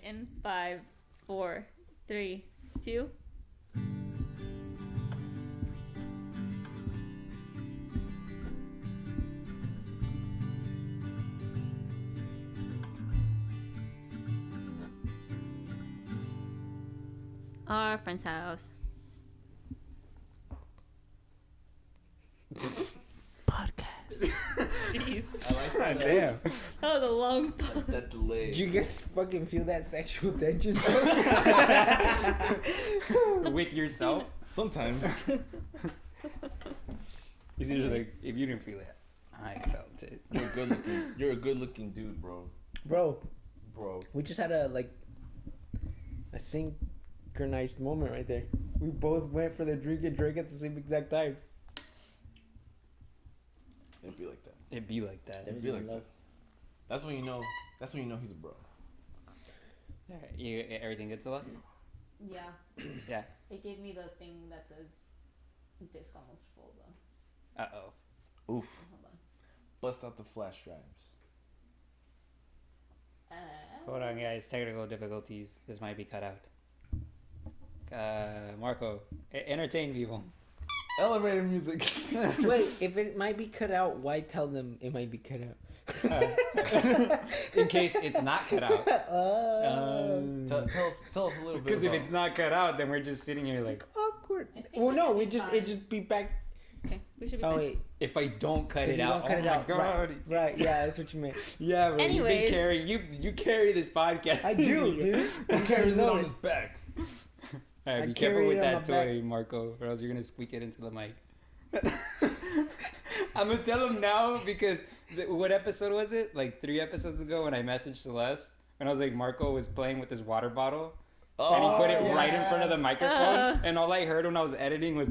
in 5, 4, 3, 2. Our friend's house. Podcast. Jeez. I like that. Damn. That was a long pause. That delay. Do you guys fucking feel that sexual tension? With yourself? Sometimes. It's usually like, if you didn't feel it, I felt it. You're good looking. You're a good looking dude, bro. Bro, Bro. we just had a synchronized moment right there. We both went for the drink and drank at the same exact time. It'd be like that. It'd be like that. It'd be like that. That's when you know. That's when you know he's a bro. Alright, you, everything good, Celeste? Yeah. Yeah. It gave me the thing that says disk almost full though. Uh-oh. Oof. Hold on. Bust out the flash drives. Hold on, guys. Technical difficulties. This might be cut out. Marco, entertain people. Elevator music. Wait, if it might be cut out, why tell them it might be cut out? In case it's not cut out. Tell us a little bit. Because if it's not cut out, then we're just sitting here like, Awkward. Well, no, it just be back. Okay, we should be Oh fine. wait, if I don't cut if it you out, don't cut oh it my out. god. Right, yeah, that's what you meant. Yeah, bro. Anyways. You carry this podcast. I do, dude. He carries it on his back. Alright, I be careful carry with it on that my toy, Marco, or else you're gonna squeak it into the mic. I'm gonna tell him now because what episode was it? Like 3 episodes ago when I messaged Celeste and I was like, Marco was playing with his water bottle and he put it right in front of the microphone and all I heard when I was editing was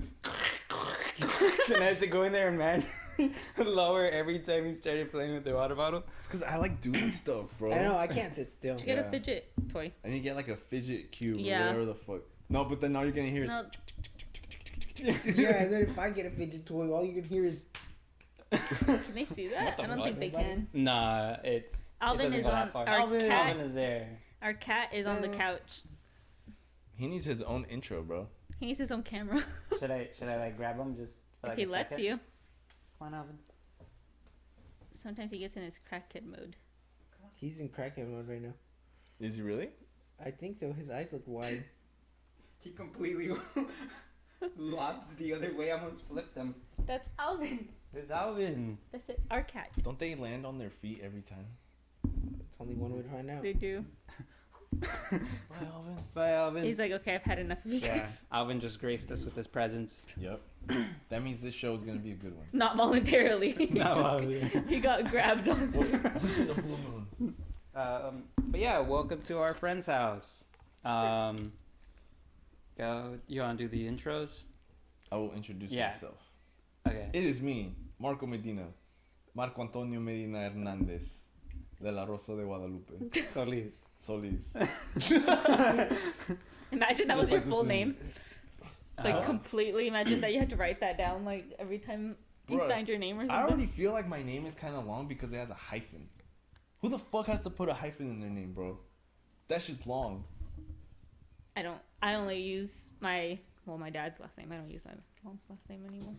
and I had to go in there and manually lower every time he started playing with the water bottle. It's because I like doing stuff, bro. I know, I can't sit still. Get Yeah. a fidget toy. And you get like a fidget cube Yeah. or whatever the fuck. No, but then all you're gonna hear is. No, Yeah, and then if I get a fidget toy, all you can hear is. can they see that? What the I don't fuck? think they can. Nah, it Alvin doesn't is go that on far. our Alvin. cat. Alvin is there. Our cat is on the couch. He needs his own intro, bro. He needs his own camera. Should I like grab him just for if like he a lets second? you. Come on, Alvin. Sometimes he gets in his crack kid mode. He's in crackhead mode right now. Is he really? I think so. His eyes look wide. He completely lobs the other way. I almost flipped him. That's Alvin. It's Alvin. That's it. Our cat. Don't they land on their feet every time? It's only one way to find out. They do. Bye, Alvin. Bye, Alvin. He's like, okay, I've had enough of you yeah, guys. Alvin just graced us with his presence. Yep. That means this show is gonna be a good one. Not voluntarily. He Alvin. he got grabbed on. Once in a blue moon. But yeah, welcome to our friend's house. You want to do the intros? I will introduce Yeah. myself. Okay. It is me, Marco Medina. Marco Antonio Medina Hernández. De la Rosa de Guadalupe. Solis. Solis. Imagine that Just was your like full this name. is- Like completely. Imagine that you had to write that down like every time you Bruh, signed your name or something. I already feel like my name is kind of long because it has a hyphen. Who the fuck has to put a hyphen in their name, bro? That shit's long. I don't. I only use my dad's last name. I don't use my mom's last name anymore.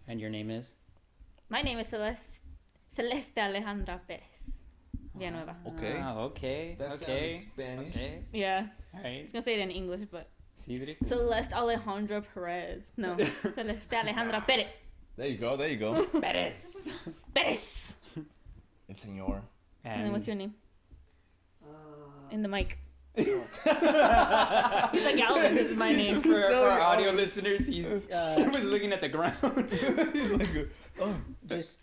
And your name is? My name is Celeste Alejandra Perez Villanueva. Okay. Ah, okay. That okay. sounds Spanish. Okay. Yeah, I Alright. was gonna say it in English, but Cedric. Celeste Alejandra Perez. No, Celeste Alejandra Perez. There you go. There you go. Perez. Perez. And senor. And then what's your name? In the mic. Oh. He's like Alvin. This is my name. For our audio listeners, he was looking at the ground. He's like, oh. Just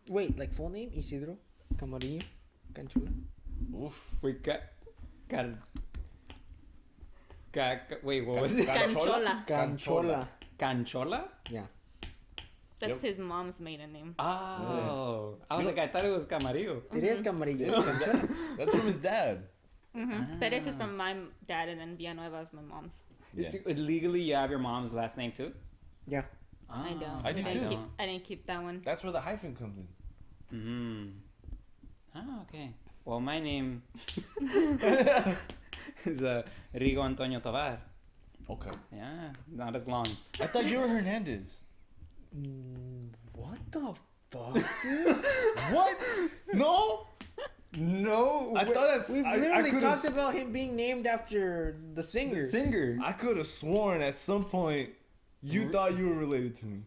wait, like full name Isidro Camarillo Canchula. Oof. We got wait, what was it? Canchola. Canchola. Canchola? Yeah. That's Yep. his mom's maiden name. Oh, I was like, I thought it was Camarillo. It is Camarillo. Canchola. That's from his dad. Perez is from my dad, and then Villanueva is my mom's. Yeah. Legally, you have your mom's last name too? Yeah. I don't. I do didn't too. I didn't keep that one. That's where the hyphen comes in. Oh, okay. Well, my name is Rigo Antonio Tovar. Okay. Yeah, not as long. I thought you were Hernandez. What the fuck, dude? What? No. No, I thought that's. We've I literally could've talked about him being named after the singer. the singer. I could have sworn at some point you thought you were related to me.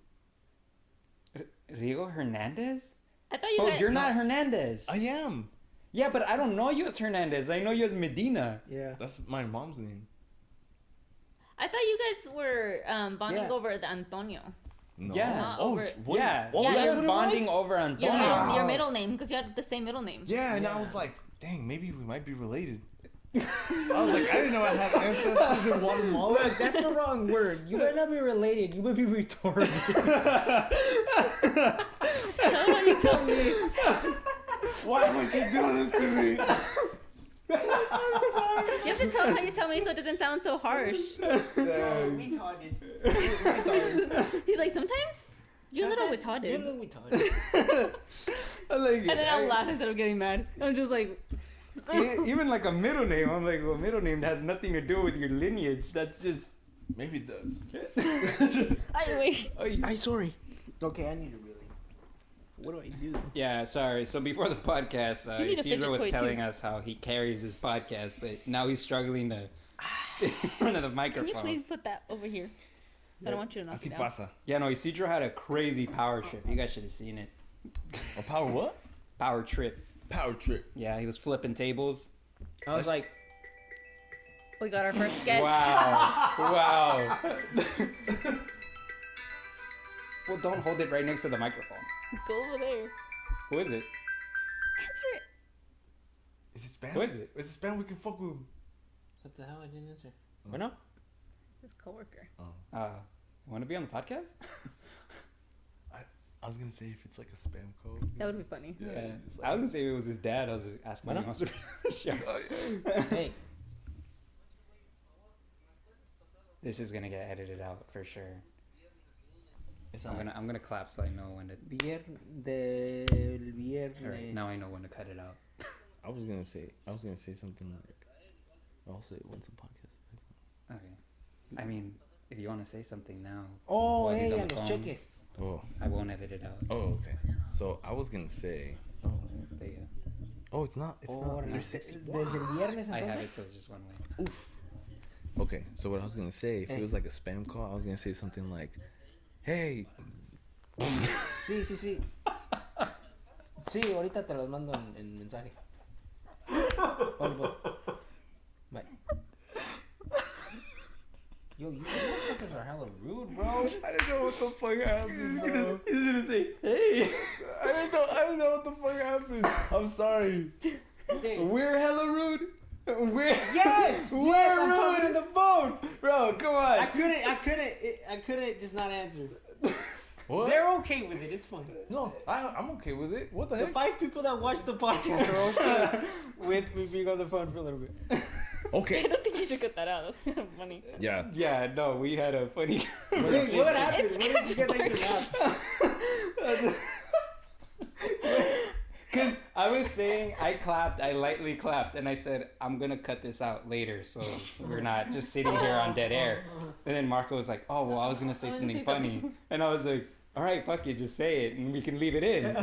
Rigo Hernandez? I thought you Oh, guys. you're not Hernandez. I am. Yeah, but I don't know you as Hernandez. I know you as Medina. Yeah. That's my mom's name. I thought you guys were bonding Yeah. over the Antonio. No. Yeah. Not Oh, over- what? Yeah, Oh, Yeah, you that's guys what it bonding was? over Your Antonio. your middle name, because you had the same middle name. Yeah, and I Yeah. was like, dang, maybe we might be related. I was like, I didn't know I had ancestors in Guatemala. Look, that's the wrong word. You might not be related. You might be retarded. Tell me how you tell me. Why would you do this to me? You have to tell him how you tell me so it doesn't sound so harsh. Retarded. He's like, sometimes you're a little You're a retarded. little retarded. I like it. And then I'll laugh instead of getting mad. I'm just like, Even like a middle name, I'm like, well, middle name has nothing to do with your lineage. That's just. Maybe it does. wait. I'm sorry. Okay, I need to really. What do I do? Yeah, sorry. So before the podcast, You need a fidget Isidro was toy, telling too. us how he carries his podcast, but now he's struggling to stay in front of the Can you microphone. please put that over here? I don't want you to knock Así it down. pasa. Yeah, no, Isidro had a crazy power trip. You guys should have seen it. A power what? Power trip. Power trip. Yeah, he was flipping tables. I was like, We got our first guest. Wow. Wow. Well, don't hold it right next to the microphone. Go over there. Who is it? Answer it. Is it spam? Who is it? Is it spam? We can fuck with him. what the hell? I didn't answer. Oh. Or no? His coworker. Want to be on the podcast? I was gonna say if it's like a spam code. That would be funny. Yeah. just I was gonna say it was his dad. I was asking him if he wants to be on the show. Hey. This is gonna get edited out for sure. It's I'm gonna clap so I know when to. Del viernes. Alright, now I know when to cut it out. I was gonna say something like. I'll say it once the podcast. Okay. I mean, if you want to say something now, Oh, While he's hey, on a the los phone. cheques. Oh. I won't edit it out. Oh, okay. So I was gonna say. Oh. There you go. Oh, it's not. It's not. Órale. 360. Desde el viernes I have entonces. it so it's just one way. Oof. Okay, so what I was gonna say, if it was like a spam call, I was gonna say something like, "Hey." Sí, sí, sí. Sí, ahorita te los mando en mensaje. Órale, pues. Bye. Yo, you motherfuckers are hella rude, bro. I didn't know what the fuck happened, bro. He's gonna say, "Hey, I didn't know what the fuck happened. I'm sorry. Hey. we're hella rude. We're Yes, we're yes, I'm rude talking on the phone. bro. Come on." I couldn't just not answer. What? They're okay with it. It's fine. No, I'm okay with it. What the The heck? 5 people that watch the podcast are okay with me being on the phone for a little bit. Okay. I don't think you should cut that out. That's kind of funny. Yeah. Yeah, no, we had a funny. Wait, what happened? It's What did you get like laugh? Because I was saying, I lightly clapped, and I said, I'm going to cut this out later, so we're not just sitting here on dead air. And then Marco was like, oh, well, I was going to say I was something gonna say funny. something. And I was like, all right, fuck it, just say it, and we can leave it in.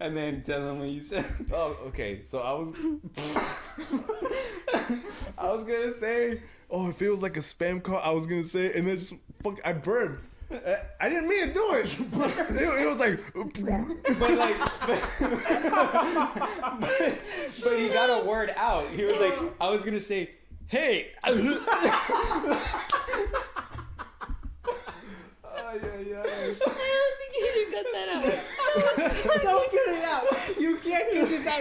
And then tell them what you said. Oh, okay. So I was gonna say, oh, if it was like a spam call, I was gonna say, and then just I burned. I didn't mean to do it. It was like, But like, but he got a word out. He was like, I was going to say, hey. oh, yeah. I don't think you should cut that out. Don't get it out. You can't get this out.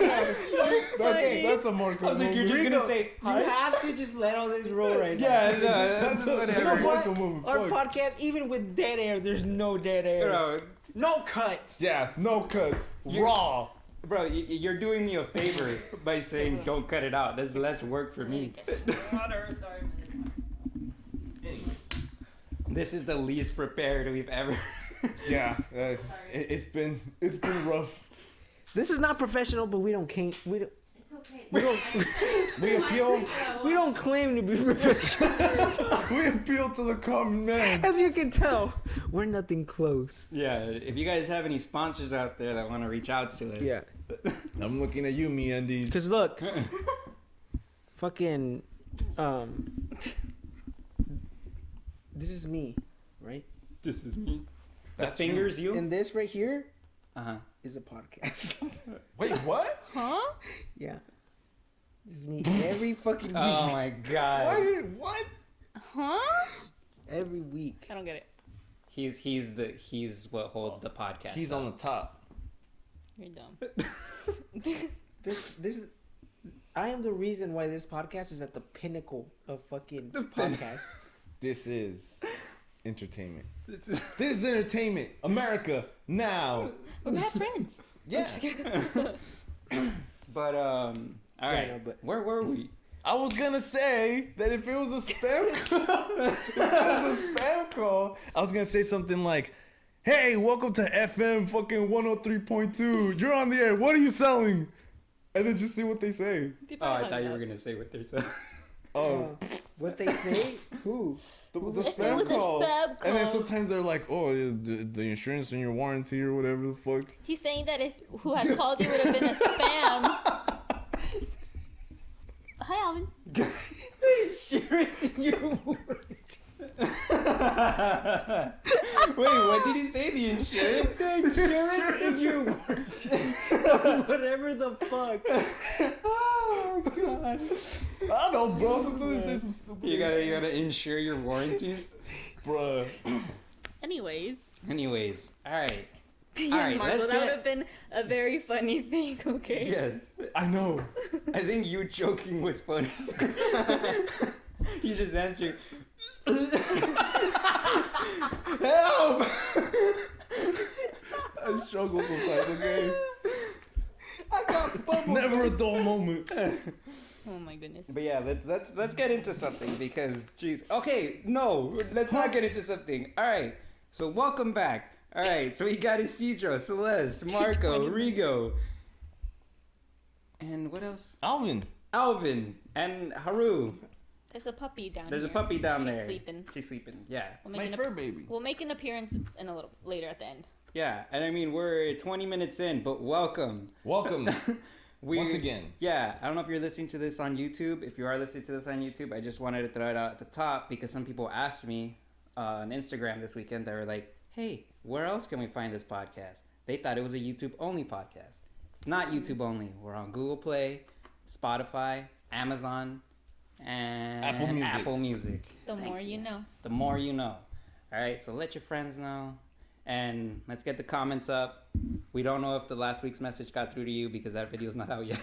That's a Marco. I was like, you're just going to say, You have to just let all this roll right now. yeah, no, that's You know whatever. what? Marco movie, Our fuck. podcast, even with dead air, there's no dead air. Bro, No cuts. Yeah, no cuts. Raw. Bro, you're doing me a favor by saying don't cut it out. That's less work for me. Water, sorry. This is the least prepared we've ever. Yeah, it's been rough. This is not professional, but we don't. We appeal. We don't claim to be professionals. We appeal to the common man. As you can tell, we're nothing close. Yeah, if you guys have any sponsors out there that want to reach out to us. Yeah. I'm looking at you, me undies. Cause look, fucking, this is me, right? This is me. That's the fingers you? And this right here Uh-huh. is a podcast. Wait, what? Huh? Yeah. This is me every fucking week. Oh my god. What? Huh? Every week. I don't get it. He's what holds the podcast. He's on the top. You're dumb. This is. I am the reason why this podcast is at the pinnacle of fucking podcast. This is entertainment. This is- This is entertainment. America now. We're bad friends. Yeah. But all right. no, but- Where were we? I was gonna say that if it was a spam call, I was gonna say something like, "Hey, welcome to FM fucking 103.2. You're on the air. What are you selling?" And then just see what they say. Oh, I thought you were gonna say what they're saying. Oh, What they say? Who? the If it spam was a call. spam And then call. sometimes they're like, "Oh, the insurance and your warranty or whatever the fuck." He's saying that if who had called you would have been a spam. Hi, Alvin. Insurance in your warranty. Wait, what did he say? The insurance? Insurance is your warranty. Whatever the fuck. Oh god. I don't know, bro. Sometimes they say some stupid. You gotta insure your warranties. Bruh. Anyways. Anyways, all right. Yes, right, Marco, let's that would get- have been a very funny thing, okay? Yes, I know. I think you joking was funny. You just answered. Help! I struggle sometimes, okay? I got bubble. Never a dull moment. Oh my goodness. But yeah, let's get into something because jeez. Okay, no, let's not get into something. All right, so welcome back. All right, so we got Isidro, Celeste, Marco, 20 Rigo, and what else? Alvin. Alvin and Haru. There's a puppy down There's a here. puppy down She's there. sleeping. She's sleeping. Yeah. We'll My make, fur baby. we'll make an appearance in a little later at the end. Yeah, and I mean we're 20 minutes in, but welcome. Welcome. We, Once again. Yeah, I don't know if you're listening to this on YouTube. If you are listening to this on YouTube, I just wanted to throw it out at the top because some people asked me on Instagram this weekend. They were like, "Hey, where else can we find this podcast?" They thought it was a YouTube only podcast. It's not YouTube only. We're on Google Play, Spotify, Amazon, and Apple Music. The more you know. The more you know. All right, so let your friends know. And let's get the comments up. We don't know if the last week's message got through to you because that video's not out yet.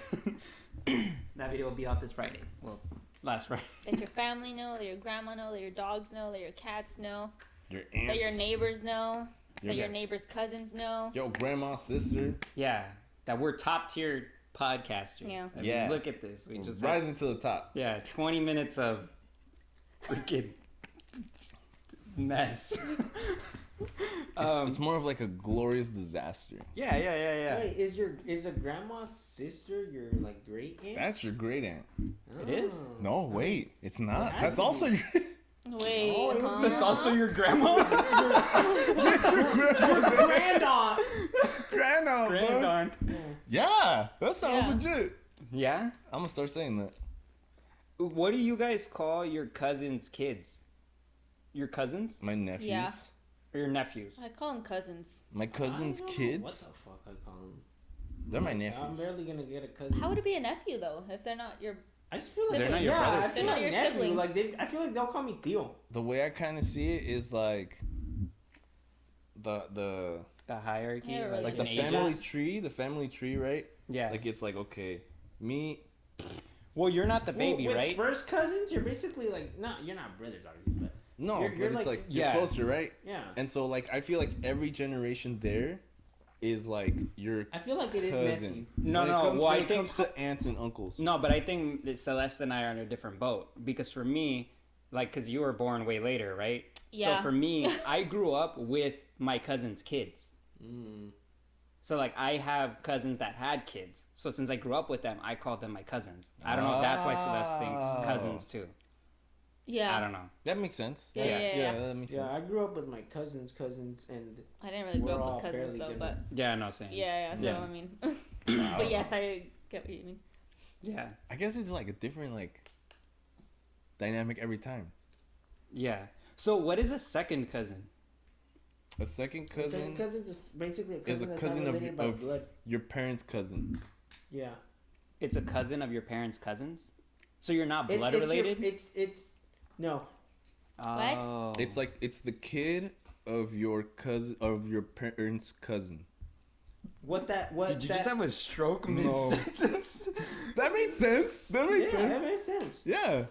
That video will be out this Friday. Well, last Friday. Let your family know, let your grandma know, let your dogs know, let your cats know, Your aunts. let your neighbors know, let your Yes. neighbors' cousins know. Yo, grandma, sister. Yeah, that we're top tier podcasters. Yeah. I mean, Yeah. look at this. We just had, Rising to the top. 20 minutes of freaking mess. It's more of like a glorious disaster. Yeah. Wait, is a grandma's sister your like great aunt? That's your great aunt. It is? Oh. No, wait. It's not. has That's to also your... Wait, Oh, huh? That's also your grandma? Grand aunt. grandma, bro. Grandaunt. Yeah, that sounds Yeah. legit. Yeah? I'm gonna start saying that. What do you guys call your cousins' kids? Your cousins? My nephews. Yeah. Or your nephews? I call them cousins. My cousin's I don't know kids. What the fuck I call them? They're my I'm nephews. barely gonna get a cousin. How would it be a nephew though if they're not your? I just feel like They're not your brothers. I feel They're not like your nephew. siblings. Like I feel like they'll call me Theo. The way I kind of see it is like the The hierarchy? Yeah, really. like in the family ages? tree, right? Yeah. Like it's like okay, me. Well, you're not the baby, with right? First cousins, you're basically like you're not brothers, obviously, but No, You're- but you're it's like- like you're Yeah. closer, right? yeah. And so like I feel like every generation there is like your I feel like it is cousin. nephew. No, When it no, comes- well, when I it think- comes to aunts and uncles. No, but I think that Celeste and I are on a different boat. Because for me, like, because you were born way later, right? Yeah. So for me, I grew up with my cousin's kids. Mm. So like I have cousins that had kids. So since I grew up with them, I called them my cousins. I don't know if that's why Celeste thinks cousins too. Yeah. I don't know. That makes sense. Yeah. That makes sense. Yeah, I grew up with my cousins, and I didn't really grow We're up all with cousins barely though, gonna- but Yeah, no, same. yeah. So Yeah. I mean, but yes, I get what you mean. Yeah. I guess it's like a different like dynamic every time. Yeah. So what is a second cousin? A second cousin cousin cousins is basically a is cousin a that's cousin not of, related by of blood. your parents' cousin. Yeah, It's a cousin of your parents' cousins? So you're not it's, blood it's related? it's no. Oh. It's like it's the kid of your cousin of your parents' cousin. What Did you that, just have a stroke No. mid-sentence? That makes sense. That makes yeah, that sense. makes sense. Yeah.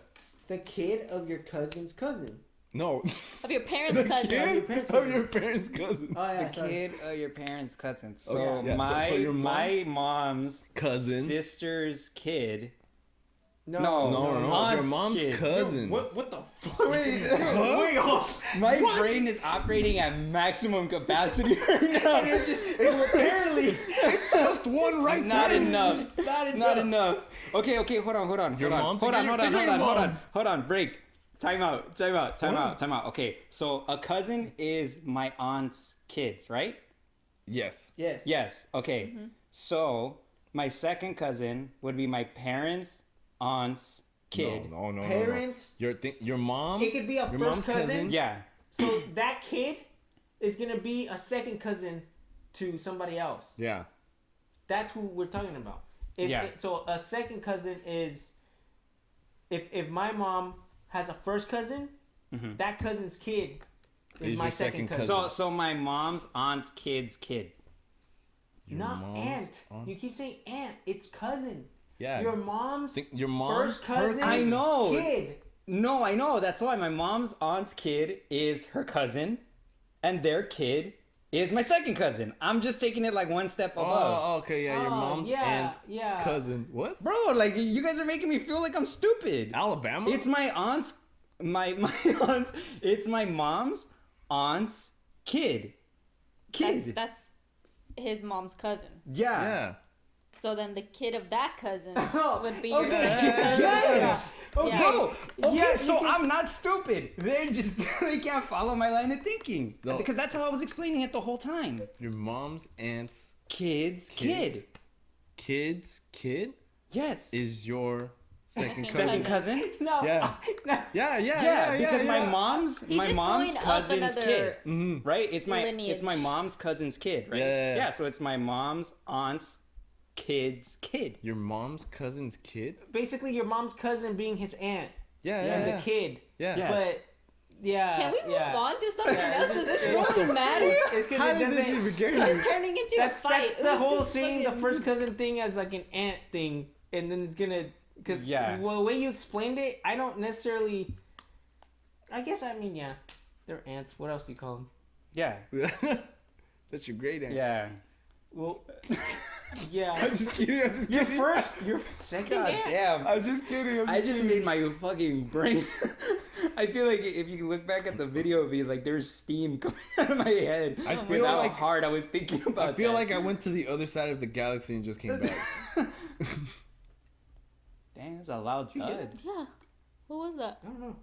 The kid of your cousin's cousin. No. Of your parents' The cousin. kid Your parents' of cousin. your parents' cousin. Oh yeah, The sorry. kid of your parents' cousin. So Okay. Yeah, my so your mom- my mom's Cousin. sister's kid. No, No, your Aunt's mom's kid. cousin. What the fuck? Wait, Way off. my brain is operating at maximum capacity right now. Apparently, It's just one right Not time. enough. It's not enough. Okay, hold on. Your mom? Hold Think of your mom. Break. Time out. Okay, so a cousin is my aunt's kids, right? Yes. yes. Yes. Okay. So my second cousin would be my parents' aunt's kid. No. Parents. Your mom. It could be a your first mom's cousin. Yeah. So that kid is gonna be a second cousin to somebody else. Yeah. That's who we're talking about. So a second cousin is if my mom has a first cousin, that cousin's kid is my your second second cousin. So my mom's aunt's kid's kid. Your Not mom's aunt. aunt? You keep saying aunt. It's cousin. Yeah. Your mom's Your mom's first cousin. I know. Kid. No, I know. That's why my mom's aunt's kid is her cousin, and their kid is my second cousin. I'm just taking it like one step above. Oh, okay. Yeah. Your mom's aunt's yeah. cousin. What? Bro, like you guys are making me feel like I'm stupid. Alabama. It's my aunt's, my aunt's. It's my mom's aunt's kid. That's his mom's cousin. Yeah. Yeah. So then the kid of that cousin would be your Okay. second cousin. Yes. Okay. No. Okay. Yeah, so you can- I'm not stupid. They're just they can't follow my line of thinking No. because that's how I was explaining it the whole time. Your mom's aunt's Kid's kids. kid. Kid Yes. is your second Second cousin. cousin. No. Yeah. No. Yeah. because my yeah. mom's He's my just mom's going up cousin's another- kid, right? It's lineage. my mom's cousin's kid, right? Yeah. So it's my mom's aunt's kid's kid. Your mom's cousin's kid. Basically, your mom's cousin being his aunt Yeah. and Yeah. the kid. Yeah. Yeah. But yeah. Can we move yeah. on to something else? Does this What really the matter? It's because How it did this doesn't. even get This here? is turning into That's a fight. that's It the was whole just seeing the fucking- first cousin thing as like an aunt thing, and then it's gonna because Yeah. well, the way you explained it, I don't necessarily. I guess I mean yeah, they're aunts. What else do you call them? Yeah. That's your great aunt. Yeah. Well, yeah. I'm just kidding. Your second God aunt. damn. I'm just kidding. I just made my fucking brain. I feel like if you look back at the video of me, like there's steam coming out of my head. I with feel how like hard I was thinking about. I feel that. like I went to the other side of the galaxy and just came back. Dang, that's a loud you hear thud. Yeah. What was that? I don't know.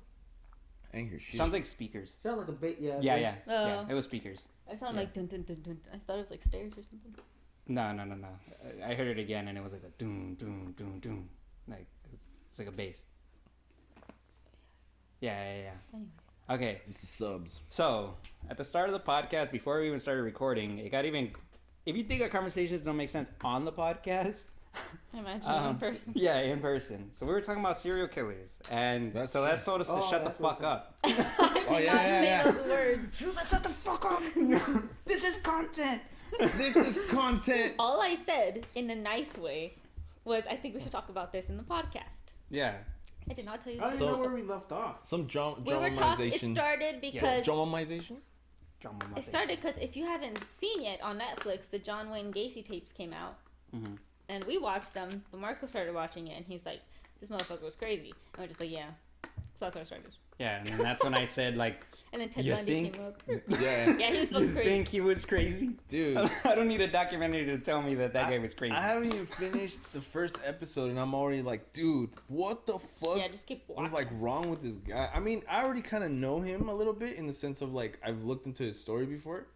I ain't hear shit. Sounds like speakers. Sound like a bait. Yeah. Yeah, bass. yeah, Oh. yeah. It was speakers. I sound Yeah. like dun dun dun dun. I thought it was like stairs or something. No. I heard it again, and it was like a doom, doom, doom, doom. Like it's like a bass. Yeah. Anyways. Okay, It's the subs. so at the start of the podcast, before we even started recording, it got even. If you think our conversations don't make sense on the podcast, Imagine in person. yeah, in person. So we were talking about serial killers, and That's so that's told us to Oh, shut the that's what fuck up. Oh Not say those words. She was like, "Shut the fuck up! This is content." This is content. All I said in a nice way was, I think we should talk about this in the podcast. Yeah. I did not tell you. I don't So- even know where we left off. Some We were talking. It dramatization. started because Dramatization? it started because if you haven't seen yet on Netflix, the John Wayne Gacy tapes came out, Mhm. and we watched them. But Marco started watching it, and he's like, "This motherfucker was crazy." And we're just like, "Yeah." So that's how I started. Yeah, and then that's when I said, like, And then Ted You Bundy think? came up. Yeah. Yeah, he was fucking you crazy. think he was crazy? Dude. I don't need a documentary to tell me that guy was crazy. I haven't even finished the first episode, and I'm already like, dude, what the fuck Yeah, just keep watching. was like wrong with this guy? I mean, I already kind of know him a little bit in the sense of like I've looked into his story before,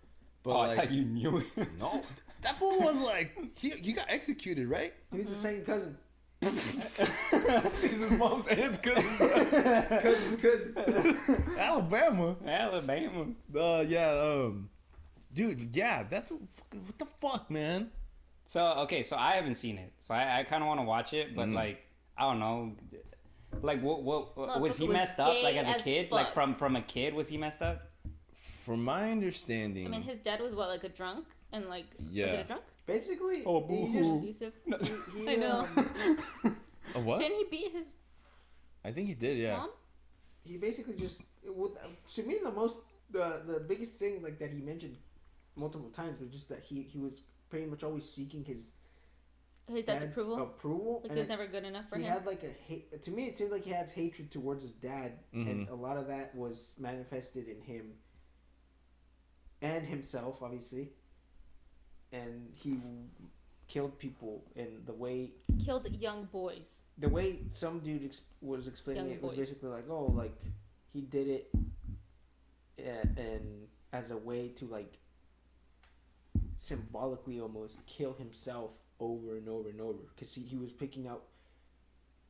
but I like thought you knew it. no, that fool was like he got executed, right? He was the second cousin. He's his mom's aunt's cousin. cousin. Alabama. Alabama. Dude, yeah, that's what the fuck, man. So so I haven't seen it, so I kind of want to watch it, but like I don't know, like what was he was messed up like gay as a as kid, fuck. like from a kid was he messed up? From my understanding, I mean, his dad was what, like a drunk? And like, Yeah. was it a drunk? Basically, Oh, he boo-hoo. just Abusive. he, I know. a what? Didn't he beat his I think he did, yeah. mom? he basically just to me the biggest thing like that he mentioned multiple times was just that he was pretty much always seeking his His dad's approval? Like and he was never good enough for he him? had like a hate. To me, it seemed like he had hatred towards his dad, and Mhm. a lot of that was manifested in him and himself, obviously. And he killed people in the way Killed young boys. some dude was explaining Young it was boys. basically like, oh, like he did it, and as a way to like symbolically almost kill himself over and over and over because he was picking out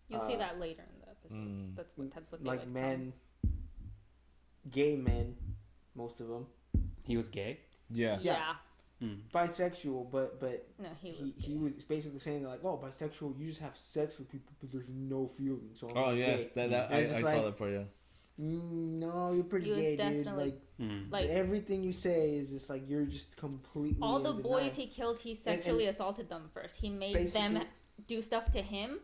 You'll see that later in the episodes. That's what they like like men, gay men, most of them, He was gay. Yeah. Yeah. bisexual, but No, he was. he was basically saying like, oh, bisexual, you just have sex with people, but there's no feeling. So I'm Oh like, yeah, gay. that And I it's just saw like, that part. Yeah. No, you're pretty He was gay, dude. definitely- Like, Like everything you say is just like you're just completely all the in boys denial. he killed, he sexually assaulted them first. He made them Basically- do stuff to him,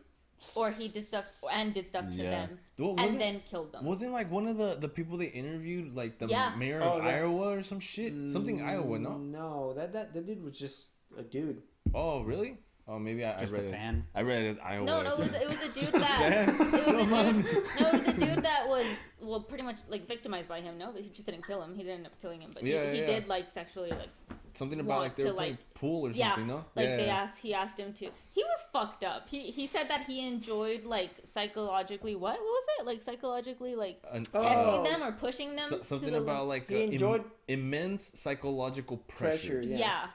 or he did stuff to Yeah. them, Well, and then killed them. Wasn't like one of the people they interviewed like the Yeah. mayor Oh, of yeah. Iowa or some shit? Something Iowa, no? No, that dude was just a dude. Oh, really? Oh, maybe I Just read a it. fan. I read it as Iowa. No, or it was something. it was a dude that it was a dude. No, it was a dude that was pretty much like victimized by him. No, but he just didn't kill him. He didn't end up killing him, but he Yeah. did like sexually like Something about want like they were to, playing like- pool or yeah, something, no? like yeah. he asked him to. He was fucked up. He said that he enjoyed like psychologically what was it like psychologically like testing them or pushing them. to Something the about like He enjoyed immense psychological pressure. pressure. yeah.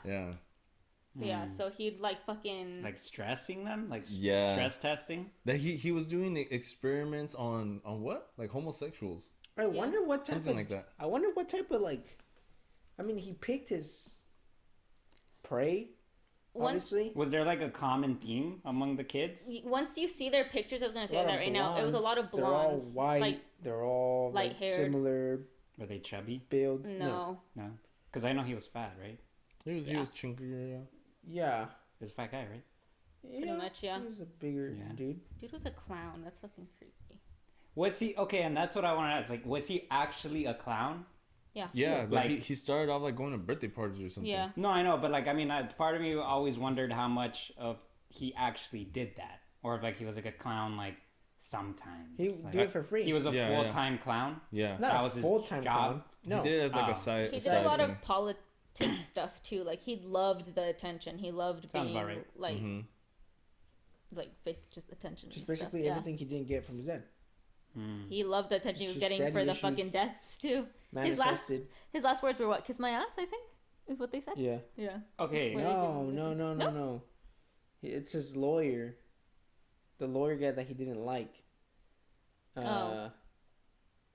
Yeah. So he'd like fucking Like stressing them, like Yeah. stress testing. That he was doing experiments on what? Like homosexuals. I wonder what type Something of like that. I wonder what type of like. I mean, he picked his prey. once Obviously, Was there like a common theme among the kids? once you see their pictures, I was gonna say lot that of right now. It was a lot of They're all blondes. white. Like they're all like light-haired. similar Were they chubby? build. no. No, because I know he was fat, right? He was Yeah. chunkier. Yeah. Yeah. He was a fat guy, right? Pretty much, yeah. He was a bigger Yeah. dude. Dude was a clown. That's fucking creepy. Was he okay? And that's what I want to ask. Like, was he actually a clown? Yeah. Yeah, like Like- he started off like going to birthday parties or something. Yeah. No, I know, but like, I mean, part of me always wondered how much of he actually did that, or if like he was like a clown, like sometimes. He like, do it for free. He was a Yeah, yeah. full-time clown. Yeah. Not that a was his full time job. clown. No. He did it as like Oh. a side. He did side a lot thing. of politics stuff too. Like he loved the attention. He loved Sounds being about right. like Mhm. just attention. Just and basically stuff. Yeah. everything he didn't get from his dad. He loved the attention he It's was just getting for daddy the issues. fucking deaths too. Manifested. His last words were what? Kiss my ass, I think, is what they said. Yeah. Yeah. Okay. What? No. It's his lawyer. The lawyer guy that he didn't like. Oh.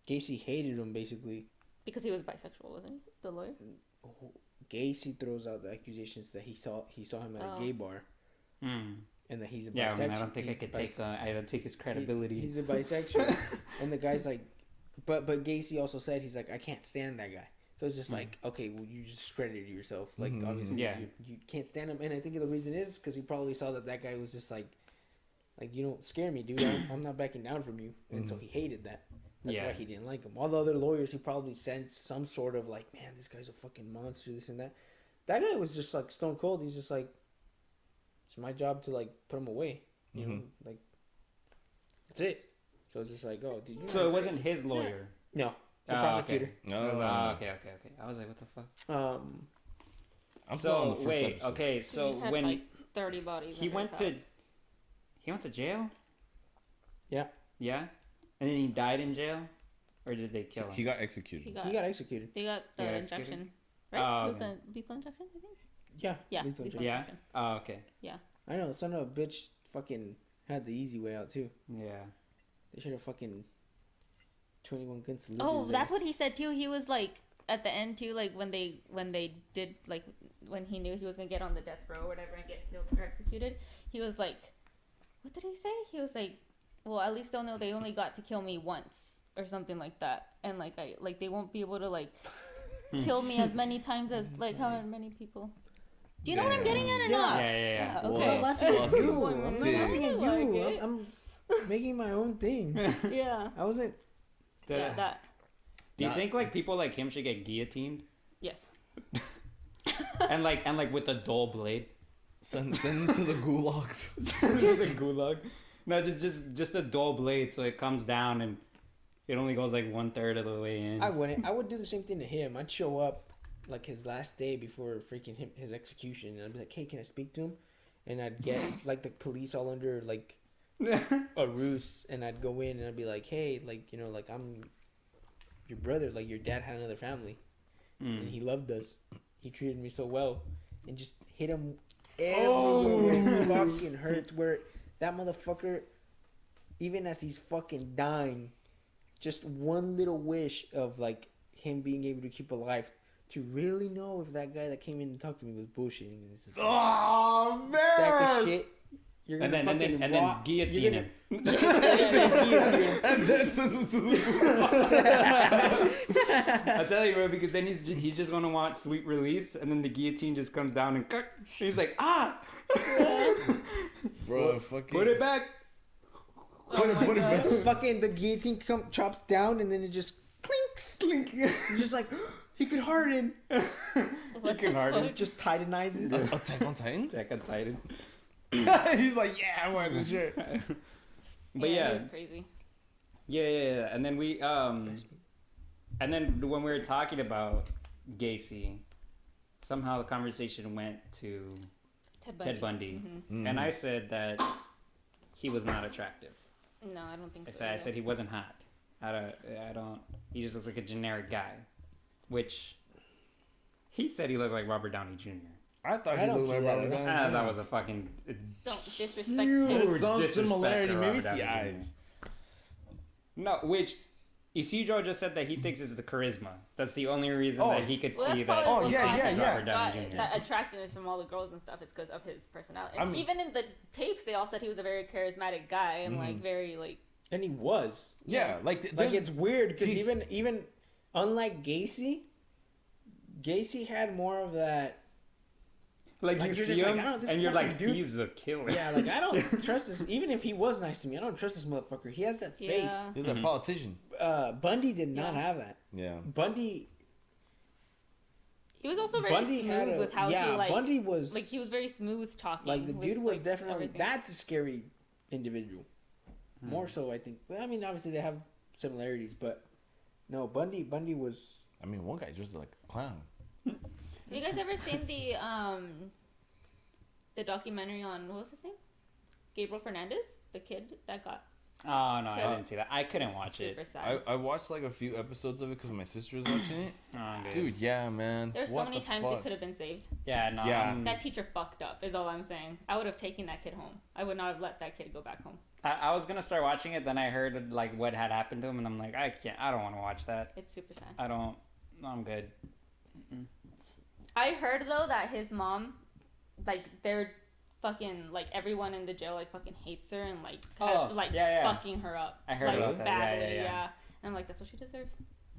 Gacy hated him basically. Because he was bisexual, wasn't he? The lawyer. Gacy throws out the accusations that he saw him at a gay bar Mm. and that he's a bisexual. Yeah, I mean, I don't think I he's could a take. I don't take his credibility. He's a bisexual, and the guy's like, but Gacy also said he's like, I can't stand that guy. So it's just like, okay, well, you just discredited yourself. Like, obviously, Yeah. you can't stand him. And I think the reason is because he probably saw that guy was just like, you don't scare me, dude. I'm not backing down from you. And so he hated that. That's Yeah. why he didn't like him. All the other lawyers, he probably sensed some sort of like, man, this guy's a fucking monster, this and that. That guy was just like stone cold. He's just like, it's my job to like put him away. You know, like, that's it. So it's just like, oh, did you? So it wasn't his lawyer. No, it's a prosecutor. Okay. No. Okay. I was like, what the fuck? I'm still on the first episode. Okay, so he had when like 30 bodies. he went to jail. Yeah. Yeah, and then he died in jail, or did they kill him? He got executed. He got executed. They got the injection, right? Oh, Lethal injection, I think. Yeah. Yeah. Lethal Lethal injection. injection. Oh, okay. Yeah. I know. Son of a bitch fucking had the easy way out too. Yeah. They should have fucking 21 guns. Oh, that's what he said too. He was like at the end too, like when they did like when he knew he was gonna get on the death row or whatever and get killed or executed. He was like, what did he say? He was like, well, at least they'll know they only got to kill me once or something like that, and like they won't be able to like kill me as many times as like how many people. Do you know what I'm getting at or not? Yeah. Okay. I'm not laughing at you. I'm I'm not not laughing at like you. it. I'm making my own thing. Yeah. I wasn't. Yeah, that. Do you think like people like him should get guillotined? Yes. and like with a dull blade? Send him to the gulags. The gulag. No, just a dull blade, so it comes down and it only goes like 1/3 of the way in. I wouldn't. I would do the same thing to him. I'd show up like his last day before freaking his execution, and I'd be like, "Hey, can I speak to him?" And I'd get like the police all under like a ruse, and I'd go in and I'd be like, "Hey, like, you know, like I'm your brother. Like your dad had another family, and he loved us. He treated me so well," and just hit him everywhere. It fucking hurts. Where that motherfucker, even as he's fucking dying, just one little wish of like him being able to keep alive to really know if that guy that came in and talked to me was bullshitting. This is Oh man! sack of shit. You're gonna and then guillotine him. And then send him to the I'll tell you, bro, because then he's just gonna want sweet release, and then the guillotine just comes down and he's like, bro, fucking put it back. Put it back. fucking the guillotine chops down and then it just clinks. Clink. You're just like, he could harden. He can harden. Just titanizes. Attack on Titan? Attack on Titan. He's like, yeah, I'm wearing the shirt. But it was crazy. Yeah. And then and then when we were talking about Gacy, somehow the conversation went to Ted Bundy. Mm-hmm. And I said that he was not attractive. No, I don't think so. I said he wasn't hot. I don't. He just looks like a generic guy, which he said he looked like Robert Downey Jr. I thought he looked like Robert Downey Jr. That was a fucking Don't disrespect There's him. some disrespect similarity. to Maybe Robert it's Downey the Jr. eyes. No, which Isidro just said that he thinks it's the charisma. That's the only reason that he could see that. Oh, yeah. Robert Downey Jr. That attractiveness from all the girls and stuff. It's because of his personality. And I mean, even in the tapes, they all said he was a very charismatic guy and like very like. And he was. Yeah, like it's weird because even unlike Gacy had more of that. Like you you're see just him, like, this and you're fucking like, dude. he's a killer. Yeah, like I don't trust this. Even if he was nice to me, I don't trust this motherfucker. He has that face. He's a politician. Bundy did not have that. Yeah. Bundy. He was also very smooth with how he like. Bundy was like he was very smooth talking. Like the dude was like, definitely everything. that's a scary individual. More so, I think. Well, I mean, obviously they have similarities, but no, Bundy was. I mean, one guy dressed like a clown. Have you guys ever seen the documentary on what was his name? Gabriel Fernandez, the kid that got. Oh no, I didn't see that. I couldn't watch it. Super sad. I watched like a few episodes of it because my sister was watching it. Oh, Dude, yeah, man. There's so many times it could have been saved. Yeah, no. Yeah. That teacher fucked up, is all I'm saying. I would have taken that kid home. I would not have let that kid go back home. I was gonna start watching it, then I heard like what had happened to him, and I'm like, I don't want to watch that. It's super sad. I'm good. I heard though that his mom, like they're fucking like everyone in the jail like fucking hates her and like fucking her up. I heard like, about that. Badly, Yeah. And I'm like, that's what she deserves.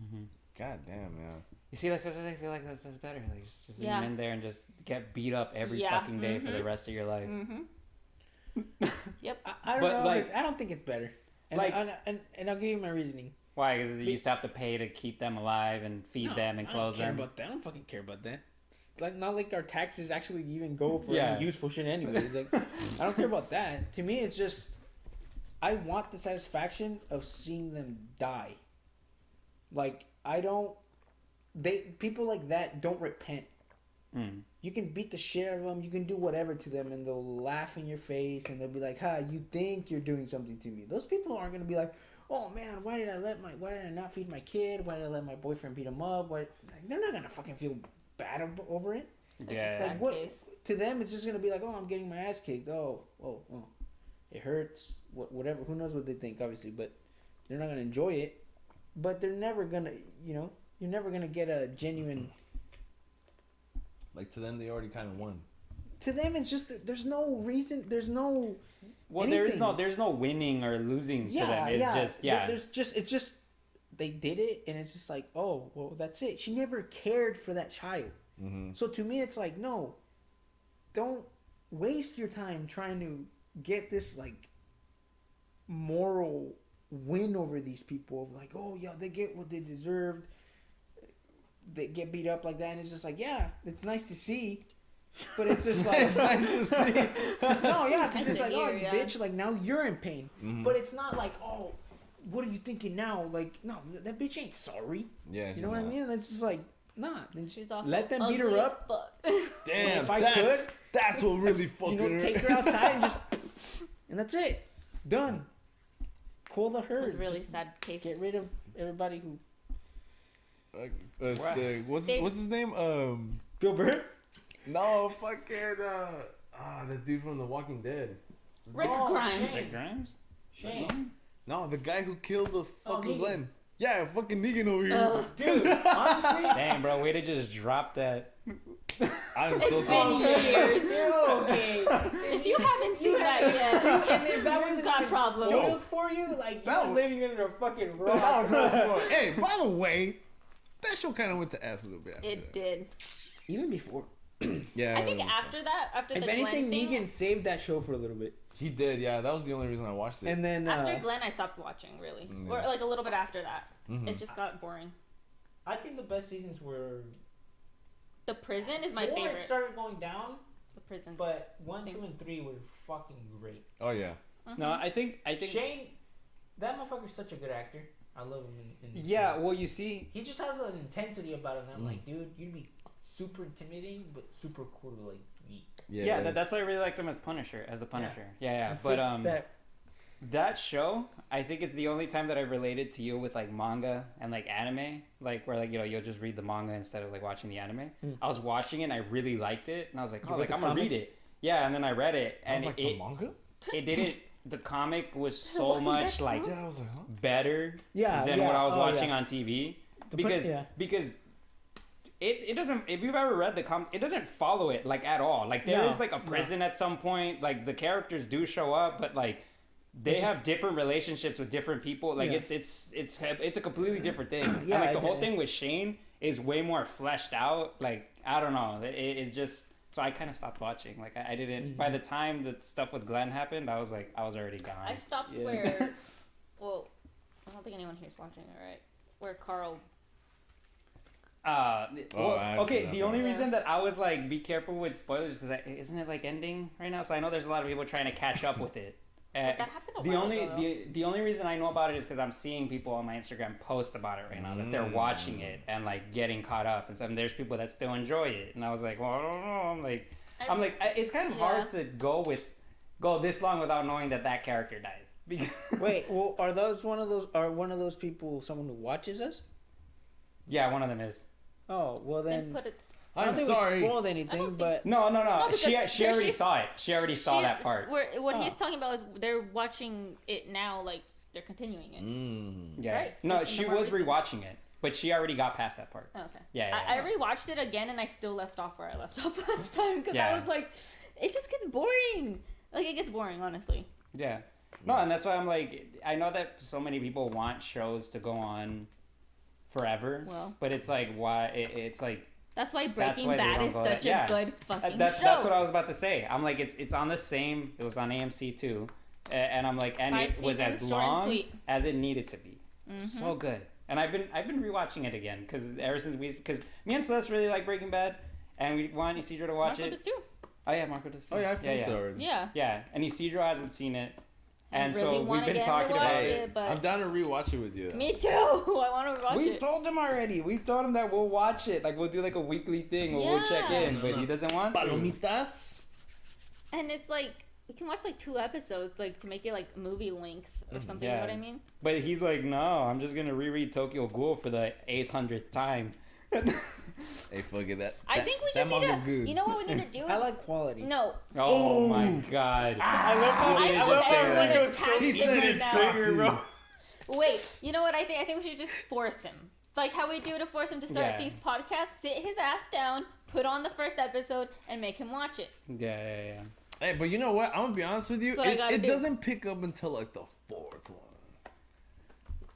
Mm-hmm. God damn, man. You see, like sometimes I feel like that's better. Like just leave Yeah. him in there and just get beat up every fucking day for the rest of your life. Mm-hmm. Yep. I don't But, know. like- I don't think it's better. And Like- and I'll give you my reasoning. Why? Because you used to have to pay to keep them alive and feed them and clothe I them. don't care about that. I don't fucking care about that. It's like not like our taxes actually even go for Yeah. any useful shit anyways. Like I don't care about that. To me, it's just I want the satisfaction of seeing them die. Like, people like that don't repent. You can beat the shit out of them, you can do whatever to them, and they'll laugh in your face, and they'll be like, you think you're doing something to me. Those people aren't going to be like, oh man, why did I not feed my kid? Why did I let my boyfriend beat him up? They're not going to fucking feel bad over it. Yeah. Like, to them, it's just going to be like, oh, I'm getting my ass kicked. Oh, it hurts. Whatever. Who knows what they think, obviously, but they're not going to enjoy it. But they're never going to, you're never going to get a genuine... Like, to them, they already kind of won. To them, it's just, there's no reason, there's no... Well, anything. there's no winning or losing to them. It's just, they did it, and it's just like, oh, well, that's it. She never cared for that child. Mm-hmm. So to me, it's like, no, don't waste your time trying to get this, like, moral win over these people. Like, oh, yeah, they get what they deserved. They get beat up like that, and it's just like, yeah, it's nice to see, but it's just like it's nice to see. No, yeah, because it's like, hear, oh, you bitch, like now you're in pain, but it's not like, oh, what are you thinking now? Like, no, that bitch ain't sorry. Yeah, you know what I mean? It's just like, nah, then just also let them beat her ugly as up. fuck. Damn, if I could, that's what really fucking take her outside and just, and that's it, done. Cool the herd. It was a really Just sad case. get rid of everybody who. What's his name? Bill Burr? No, fucking the dude from The Walking Dead. Rick Grimes. Shane. Rick Grimes? Shane. No, the guy who killed the fucking Negan. Glenn. Yeah, fucking Negan over here. Ugh. Dude, honestly, Dang, bro, way to just drop that. I'm so It's sorry. been years. okay. If you haven't seen that yet, And if that wasn't got even problems. spoiled for you, like, That you're was- living under a fucking rock. That was not fun. Hey, by the way, that show kind of went to ass a little bit. After it that. did. Even before. Yeah. I think after that, after If the anything, Glenn thing, Negan saved that show for a little bit. he did. Yeah, that was the only reason I watched it. And then, after Glenn, I stopped watching really, or like a little bit after that. It just got boring. I think the best seasons were... The prison is my 4, favorite. it started going down, The prison. but 1, 2, and 3 were fucking great. Oh yeah. No, I think Shane, that motherfucker's such a good actor. I love him in this yeah, movie. well, you see, He just has an intensity about him. I'm like, dude, you'd be super intimidating, but super cool to, like, meet. yeah, that's why I really liked him as Punisher, as the Punisher. Yeah. He But fits that show, I think it's the only time that I related to you with like manga and like anime, like where like you'll just read the manga instead of like watching the anime. I was watching it and I really liked it, and I was like, You oh, read like the I'm gonna read comics? it. Yeah, and then I read it, I was and like, the manga? it didn't. The comic was so Walking much Dead like Yeah, I was like, huh? better Yeah, than yeah. what I was Oh, watching yeah. on TV The because yeah. because it doesn't. If you've ever read the comic, it doesn't follow it like at all. Like there No, is like a prison at some point. Like the characters do show up, but like they have different relationships with different people. Like Yeah. it's a completely different thing. Yeah, and like I the whole get it. thing with Shane is way more fleshed out. Like I don't know. It's just. So I kind of stopped watching. Like I didn't. By the time the stuff with Glenn happened, I was already gone. I stopped Yeah. where. Well, I don't think anyone here's watching it, right? Where Carl. I haven't okay. seen The that only part. reason that I was like, be careful with spoilers, because isn't it like ending right now? So I know there's a lot of people trying to catch up with it. But that happened a the while only ago, though. the only reason I know about it is because I'm seeing people on my Instagram post about it right now that they're watching it and like getting caught up and stuff. And there's people that still enjoy it, and I was like, well, I don't know. I'm like, it's kind of hard to go this long without knowing that character dies. Because Wait, well, are one of those people someone who watches us? yeah, one of them is. Oh, well Then then. put it. I don't I'm think we sorry. spoiled I anything, don't but No. because She already she's- saw it. She already saw that part. What Oh. he's talking about is they're watching it now, like they're continuing it. Yeah. Right? No, In the she more was recent- rewatching it, but she already got past that part. Oh, okay. Yeah. I rewatched it again and I still left off where I left off last time because Yeah. I was like, it just gets boring. Like it gets boring, honestly. Yeah. No, and that's why I'm like, I know that so many people want shows to go on forever. Well. But it's like, why? It's like, That's why That's Breaking why they Bad don't is go such that- yeah. a good fucking that's show. what I was about to say. I'm like, it's on the same. It was on AMC too, and I'm like, and 5 it was as seasons, short and long sweet. as it needed to be. So good. And I've been rewatching it again because ever since because me and Celeste really like Breaking Bad, and we want Isidro to watch Marco it. does too. Oh yeah, Marco does. Too. Oh yeah, I finished yeah. it already. Yeah. Yeah, and Isidro hasn't seen it, And really so we've wanna been get him to talking watch about it, it. but I'm down to rewatch it with you. me too. I want to watch We've it. told him already. We've told him that we'll watch it. Like we'll do like a weekly thing where we'll check Yeah. in, but he doesn't want to. Palomitas. And it's like we can watch like 2 episodes, like to make it like movie length or something. You know what I mean? But he's like, no, I'm just gonna reread Tokyo Ghoul for the 800th time. Hey, fuck it. I think we that just need manga's to. good. You know what we need to do? I like quality. No. Oh my god. I love how I I love love how how everyone Ringo attacks so him easy right to now. trigger, bro. Wait. You know what I think? I think we should just force him. It's like how we do to force him to start Yeah. these podcasts. Sit his ass down, put on the first episode, and make him watch it. Yeah. Hey, but you know what? I'm gonna be honest with you. That's what I gotta It do. doesn't pick up until like the 4th one.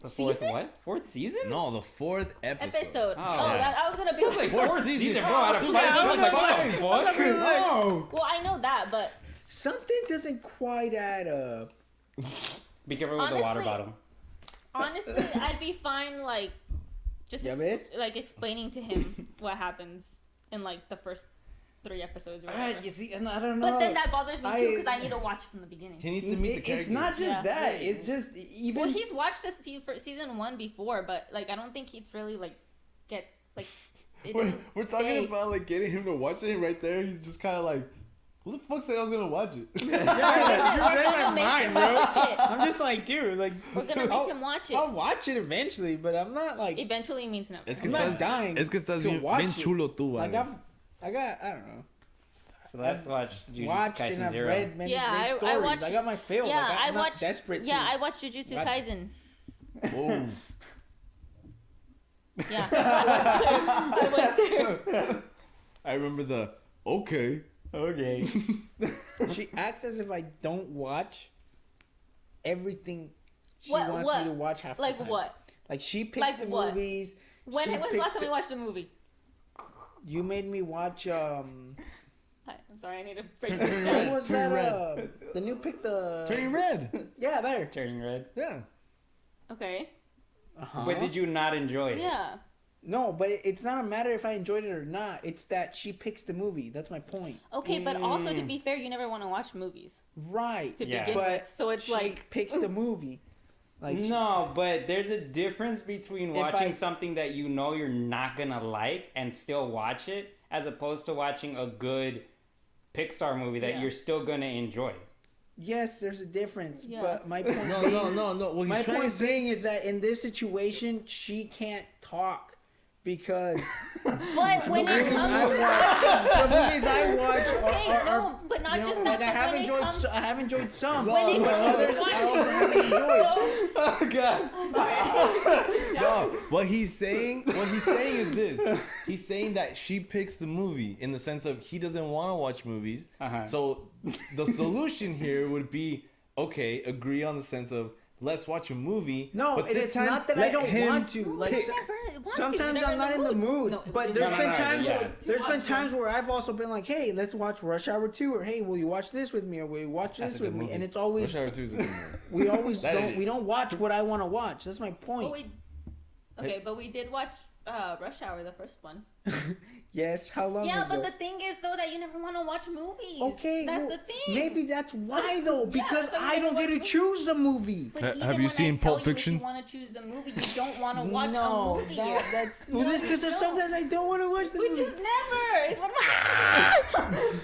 The fourth Season? what? Fourth season? No, the 4th episode. Episode. Oh. Oh, Yeah. I was gonna be It was like like, fourth season, bro. Out of Yeah, five I was seasons, like, what like, the fuck? No. well, I know that, but Something doesn't quite add up. Be careful with the water Honestly- bottle. honestly, I'd be fine like just Ya ves? like explaining to him what happens in like the first 3 episodes or whatever. You see, and I don't know. But then that bothers me too I- because I need to watch it from the beginning. He needs to meet the character. It's not just Yeah. that. It's just even. Well, he's watched this for season 1 before, but like I don't think it's really like gets like. It We're, doesn't we're talking stay. about like getting him to watch it, and right there, he's just kind of like, "Who the fuck said I was gonna watch it?" We're You're gonna reading my make mind, him bro. watch it. I'm just like, dude, like We're gonna make him watch it. I'll watch it eventually, but I'm not like Eventually means never. Es I'm not dying. Es que estás to bien, watch bien it. chulo tú, Like vale. I don't know. So let's watch Jujutsu Watched and Kaisen I've 0. read many Yeah, great I stories. watched- I got my fill. Yeah, like, I I'm watched. not desperate Yeah, to. I watched Jujutsu watch- Kaisen. Oh. Yeah, I went there. I remember the okay. Okay. She acts as if I don't watch everything she What- wants what? me to watch half Like the time. what? Like she picks Like the what? movies. When she was the picks last time we watched a movie? You made me watch Hi, I'm sorry, I need to break Turn this red. down. what was Turn that the new pick the Turning red. Yeah, there. Turning red. Yeah. Okay. Uh-huh. But did you not enjoy it? Yeah. No, but it's not a matter if I enjoyed it or not. It's that she picks the movie. That's my point. Okay, but also to be fair, you never want to watch movies Right. to Yeah. begin But with. So it's she like picks the movie. Like No, but there's a difference between If watching I- something that you know you're not gonna like and still watch it, as opposed to watching a good Pixar movie that Yeah. you're still gonna enjoy. yes, there's a difference. Yeah. But my point No. What my he's trying to point say. being is that in this situation she can't talk because but when the it movies comes I watch okay, are no, but not you know, just like that. I have but when enjoyed it comes, I have enjoyed some. when it but comes others to I also watching haven't enjoyed. Oh god. sorry. No, what he's saying is this. He's saying that she picks the movie in the sense of he doesn't want to watch movies. Uh-huh. So the solution here would be, okay, agree on the sense of let's watch a movie. No, but this it's time, not that I let don't him want to. Like pick. sometimes I'm not in the mood. No, But it's there's not. been No, times yeah. there's been times where I've also been like, hey, let's watch Rush Hour 2, or hey, will you watch this with me, or will you watch That's this a good with me? movie. And it's always Rush Hour 2 is a good movie. we always That don't is. we don't watch what I want to watch. That's my But point. we did watch Rush Hour, the first one. Yes, how long Yeah, ago? but the thing is though that you never want to watch movies. Okay, that's well, the thing. maybe that's why though, Yeah, because so you I don't never get to watch choose the movie. But Ha- even have you when I seen tell Pulp you Fiction? If you want to choose the movie, you don't want to watch No, a movie. because No, sometimes I don't want to watch the Which movie. is never. It's one of my.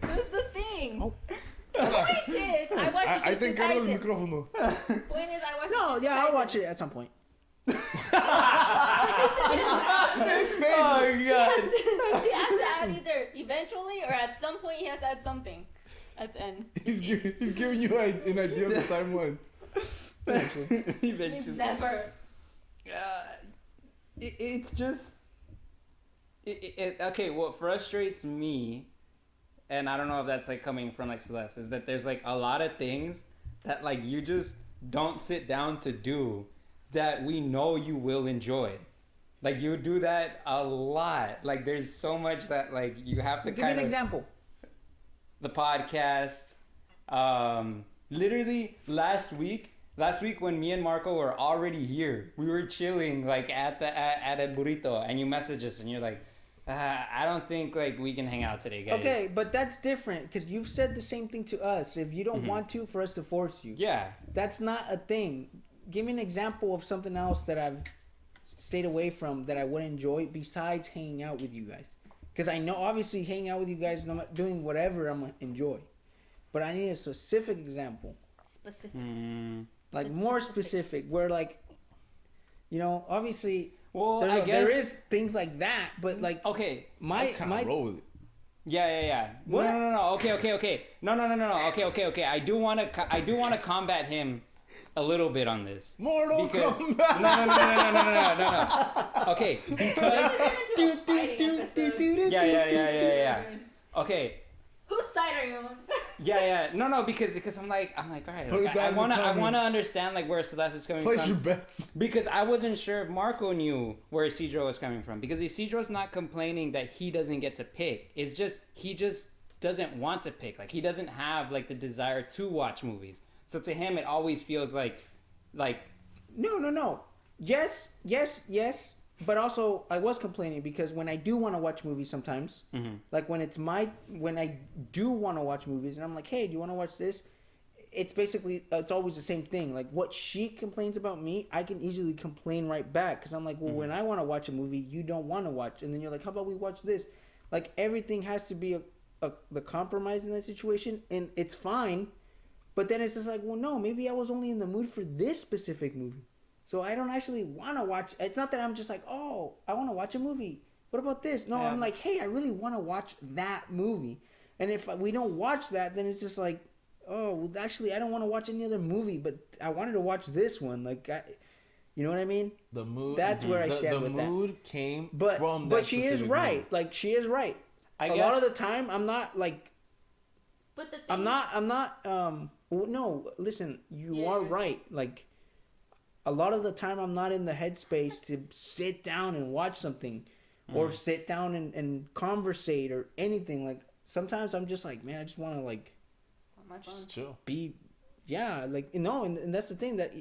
That's the thing. Oh. Point is, I watched I think Jujutsu Carlos el Kaisen. micrófono. Point is, I watched. No, Jujutsu yeah, I'll Kaisen. watch it at some point. Oh god. He has to add either eventually or at some point he has to add something at the end. He's giving you an idea of the timeline. Which means never. It's just okay. What frustrates me, and I don't know if that's like coming from like Celeste, is that there's like a lot of things that like you just don't sit down to do that we know you will enjoy. Like you do that a lot. Like there's so much that like you have to Give me kind an of example. the podcast. Literally last week when me and Marco were already here, we were chilling like at El Burrito, and you messaged us and you're like, I don't think like we can hang out today, guys. Okay, but that's different because you've said the same thing to us. If you don't want to, for us to force you. Yeah. That's not a thing. Give me an example of something else that I've stayed away from that I would enjoy besides hanging out with you guys. Because I know, obviously, hanging out with you guys, no matter doing whatever, I'm going to enjoy. But I need a specific example. Specific. Like, more specific, where, like, you know, obviously, Well, there's I a- there guess- is things like that, but, like, Okay. my roll with it. Yeah. What? No. Okay. No. Okay. I do want to combat him a little bit on this. Mortal Because Kombat. no. Okay, because yeah. Okay. Whose side are you on? Yeah. No, because I'm like, all right. Put it Like, down I in the wanna comments. understand like where Celeste is coming Place your from. bets. Because I wasn't sure if Marco knew where Isidro was coming from. Because Isidro's not complaining that he doesn't get to pick. It's just he just doesn't want to pick. Like he doesn't have like the desire to watch movies. So to him, it always feels like No. Yes. But also, I was complaining because when I do want to watch movies sometimes, like when I do want to watch movies and I'm like, hey, do you want to watch this? It's basically, it's always the same thing. Like what she complains about me, I can easily complain right back. Because I'm like, well, when I want to watch a movie, you don't want to watch. And then you're like, how about we watch this? Like everything has to be the compromise in that situation. And it's fine. But then it's just like, well, no, maybe I was only in the mood for this specific movie. So I don't actually want to watch. It's not that I'm just like, oh, I want to watch a movie. What about this? No, Yeah. I'm like, hey, I really want to watch that movie. And if we don't watch that, then it's just like, oh, well, actually, I don't want to watch any other movie, but I wanted to watch this one. Like, you know what I mean? The mood. That's where I said the with that. mood came But from that but she is specific right. mood. Like she is right. I A guess lot of the time, I'm not like. But the thing I'm not. Well, no, listen. You are right. Like, a lot of the time, I'm not in the headspace to sit down and watch something, or sit down and conversate or anything. Like, sometimes I'm just like, man, I just want to like on my phone. Just chill. be, yeah, like and that's the thing that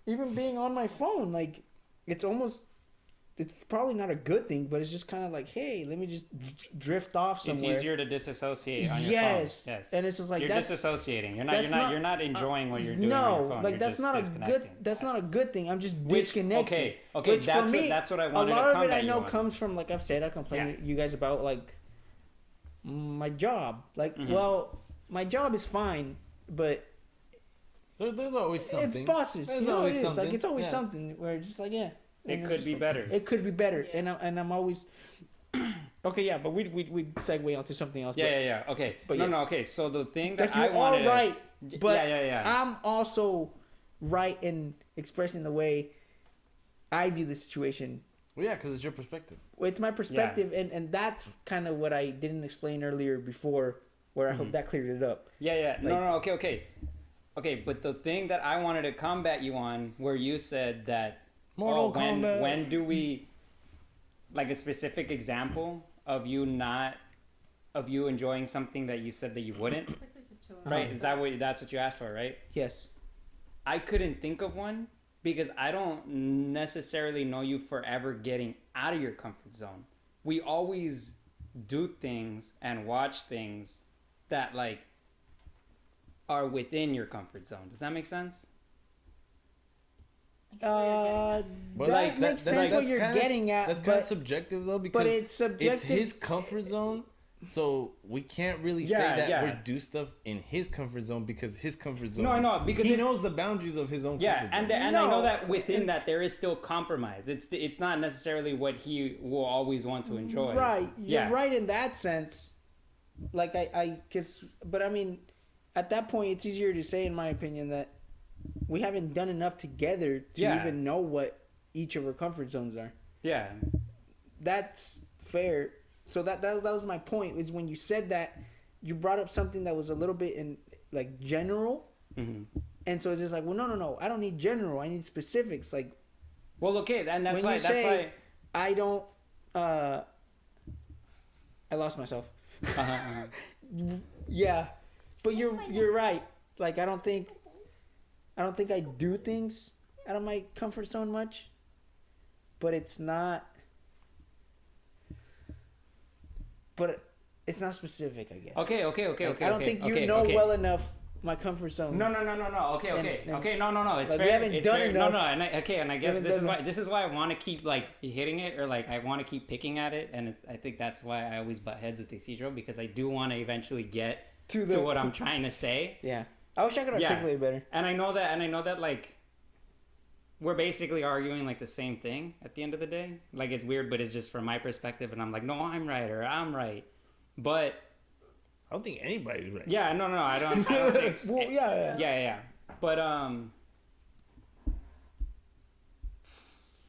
even being on my phone, like, it's probably not a good thing, but it's just kind of like, hey, let me just drift off somewhere. it's easier to disassociate on your Yes. phone. Yes. And it's just like you're that's disassociating. that's You're not enjoying what you're doing on your phone. like You're that's just not a disconnecting. good. That's not a good thing. I'm just Which- disconnected. okay, Which that's for what- me, that's what I wanted A to lot of it combat I know you on. comes from, like I've said, I complain Yeah. to you guys about like my job. Like, Mm-hmm. well, my job is fine, but There's always something. it's bosses. There's You know, always it is. something. Like, it's always Yeah. something where it's just like, yeah. It And I'm could just be like, better. It could be better, Yeah. and I'm always. Okay, yeah, but we segue onto something else. Yeah. Okay. But no, yes. okay. So the thing that Like, you're I wanted. all right, but yeah. I'm also right in expressing the way I view the situation. Well, yeah, because it's your perspective. It's my perspective, and that's kind of what I didn't explain earlier before, where I hope that cleared it up. Yeah. Like- No. Okay. But the thing that I wanted to combat you on, where you said that, Mortal Kombat. when do we, like a specific example of you enjoying something that you said that you wouldn't, Like we're just chilling. right? Is that's what you asked for, right? Yes. I couldn't think of one because I don't necessarily know you forever getting out of your comfort zone. We always do things and watch things that like are within your comfort zone. Does that make sense? That But makes sense what you're getting at, That's kind of but, subjective though, because but it's subjective. it's his comfort zone. So we can't really say Yeah, that yeah. we do stuff in his comfort zone because his comfort zone. No, I know, because he it's- knows the boundaries of his own. Yeah, comfort and zone. and I know No. that within that there is still compromise. It's not necessarily what he will always want to enjoy. Right. You're Yeah. right in that sense. Like but I mean, at that point, it's easier to say, in my opinion, that we haven't done enough together to Yeah. even know what each of our comfort zones are. Yeah. That's fair. So that was my point. Is when you said that, you brought up something that was a little bit in like general, hmm and so it's just like, well, no, I don't need general. I need specifics. Like, Well, okay, and that's when why you say I don't. I lost myself. Yeah, but you're right. Like, I don't think I do things out of my comfort zone much, but it's not but it's not specific, I guess. Okay. I don't think you know well enough my comfort zone. No. Okay. No. It's like, fair. we haven't It's done fair. enough. No. And I guess haven't this is done why I want to keep like hitting it, or like I want to keep picking at it, and I think that's why I always butt heads with Isidro, because I do want to eventually get to what I'm trying to say. Yeah. I wish I could articulate better. And I know that like we're basically arguing like the same thing at the end of the day. Like it's weird, but it's just from my perspective, and I'm like, no, I'm right or I'm right. But I don't think anybody's right. yeah, no, I don't think, Well, yeah. But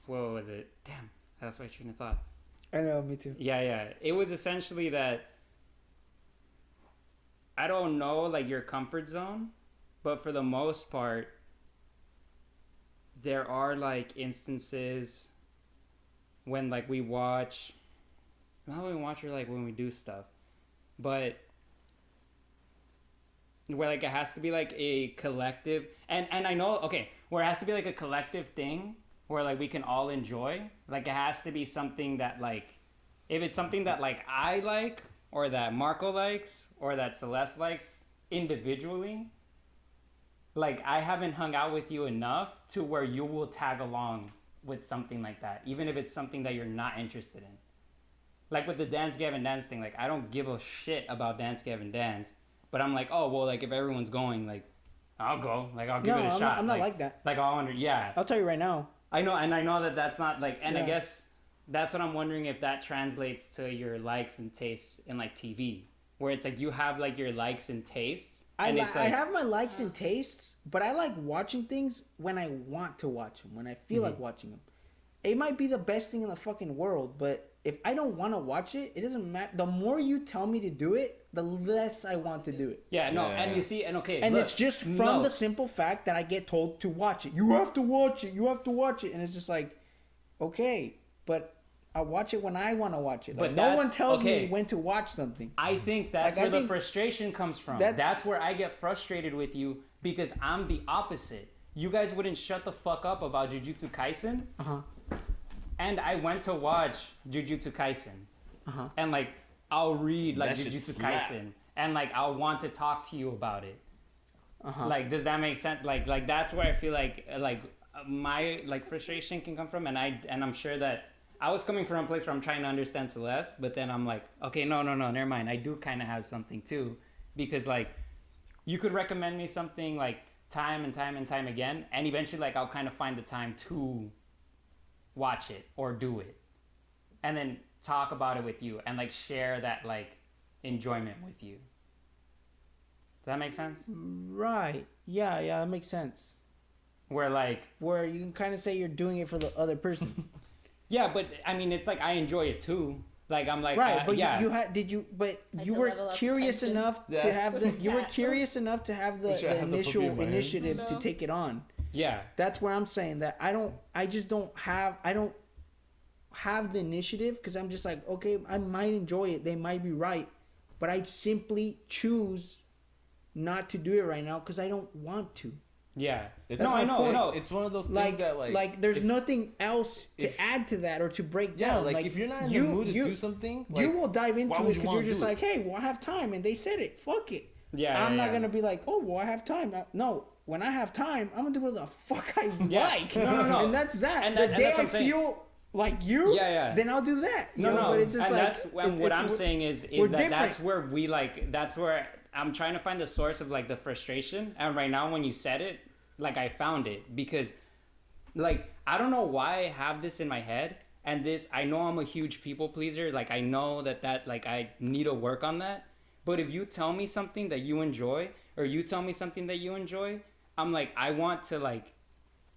what was it? Damn, that's my train of thought. I know, me too. Yeah. It was essentially that I don't know, like, your comfort zone, but for the most part, there are, like, instances when, like, we watch, not when we watch or, like, when we do stuff, but where, like, it has to be, like, a collective, and I know, okay, where it has to be, like, a collective thing where, like, we can all enjoy. Like, it has to be something that, like, if it's something that, like, I like, or that Marco likes, or that Celeste likes individually, like, I haven't hung out with you enough to where you will tag along with something like that, even if it's something that you're not interested in. Like with the Dance Gavin Dance thing, like, I don't give a shit about Dance Gavin Dance, but I'm like, oh, well, like, if everyone's going, like, I'll go. Like, I'll give it a shot. I'm not like that. Like, yeah. I'll tell you right now. I know, and I know that that's not, like, and Yeah. I guess that's what I'm wondering if that translates to your likes and tastes in, like, TV, where it's like you have, like, your likes and tastes. And it's like, I have my likes and tastes, but I like watching things when I want to watch them, when I feel like watching them. It might be the best thing in the fucking world, but if I don't want to watch it, it doesn't matter. The more you tell me to do it, the less I want to do it. yeah, no, and you see, and okay, And look, it's just from the simple fact that I get told to watch it. You have to watch it. You have to watch it. And it's just like, okay, but I'll watch it when I want to watch it. Like, But no one that's- tells okay. me when to watch something. I think that's Like, I where the think frustration comes from. that's- That's where I get frustrated with you, because I'm the opposite. You guys wouldn't shut the fuck up about Jujutsu Kaisen, and I went to watch Jujutsu Kaisen, and like I'll read like That shit Jujutsu slap. Kaisen, and like I'll want to talk to you about it. Like, does that make sense? Like that's where I feel like my like frustration can come from, and I'm sure that I was coming from a place where I'm trying to understand Celeste, but then I'm like, okay, no, never mind. I do kind of have something too, because like you could recommend me something like time and time again, and eventually like I'll kind of find the time to watch it or do it, and then talk about it with you and like share that like enjoyment with you. Does that make sense? Right. Yeah, that makes sense. Where like, Where you can kind of say you're doing it for the other person. yeah, but I mean, it's like I enjoy it too. Like I'm like, Right, but yeah. you had but Like you to were level up curious tension. enough Yeah. to have the you were Yeah. curious enough to have the, Should I the have the puppy initial in my hand? initiative to take it on. Yeah. That's where I'm saying that I don't have the initiative, because I'm just like, okay, I might enjoy it, they might be right, but I simply choose not to do it right now because I don't want to. Yeah. It's No, I know, no. It's one of those things Like, that like there's if- nothing else if- to add to that or to break yeah, down. like if you're not in the mood to do something, like, you will dive into why it would you because wanna you're just do it? like, hey, well, I have time, and they said it. Fuck it. Yeah. I'm not yeah. gonna be like, oh, well, I have time. No, when I have time, I'm gonna do what the fuck I Yeah. like. No. And that's that. And the that- and day that's what I I'm saying. feel like you, Yeah. then I'll do that. You No. know? But it's just and like, that's and what I'm saying is we're that different. that's where we like. That's where I'm trying to find the source of like the frustration. And right now, when you said it, like I found it, because like I don't know why I have this in my head, and this I know I'm a huge people pleaser. Like I know that like I need to work on that. But if you tell me something that you enjoy, or you tell me something that you enjoy, I'm like, I want to like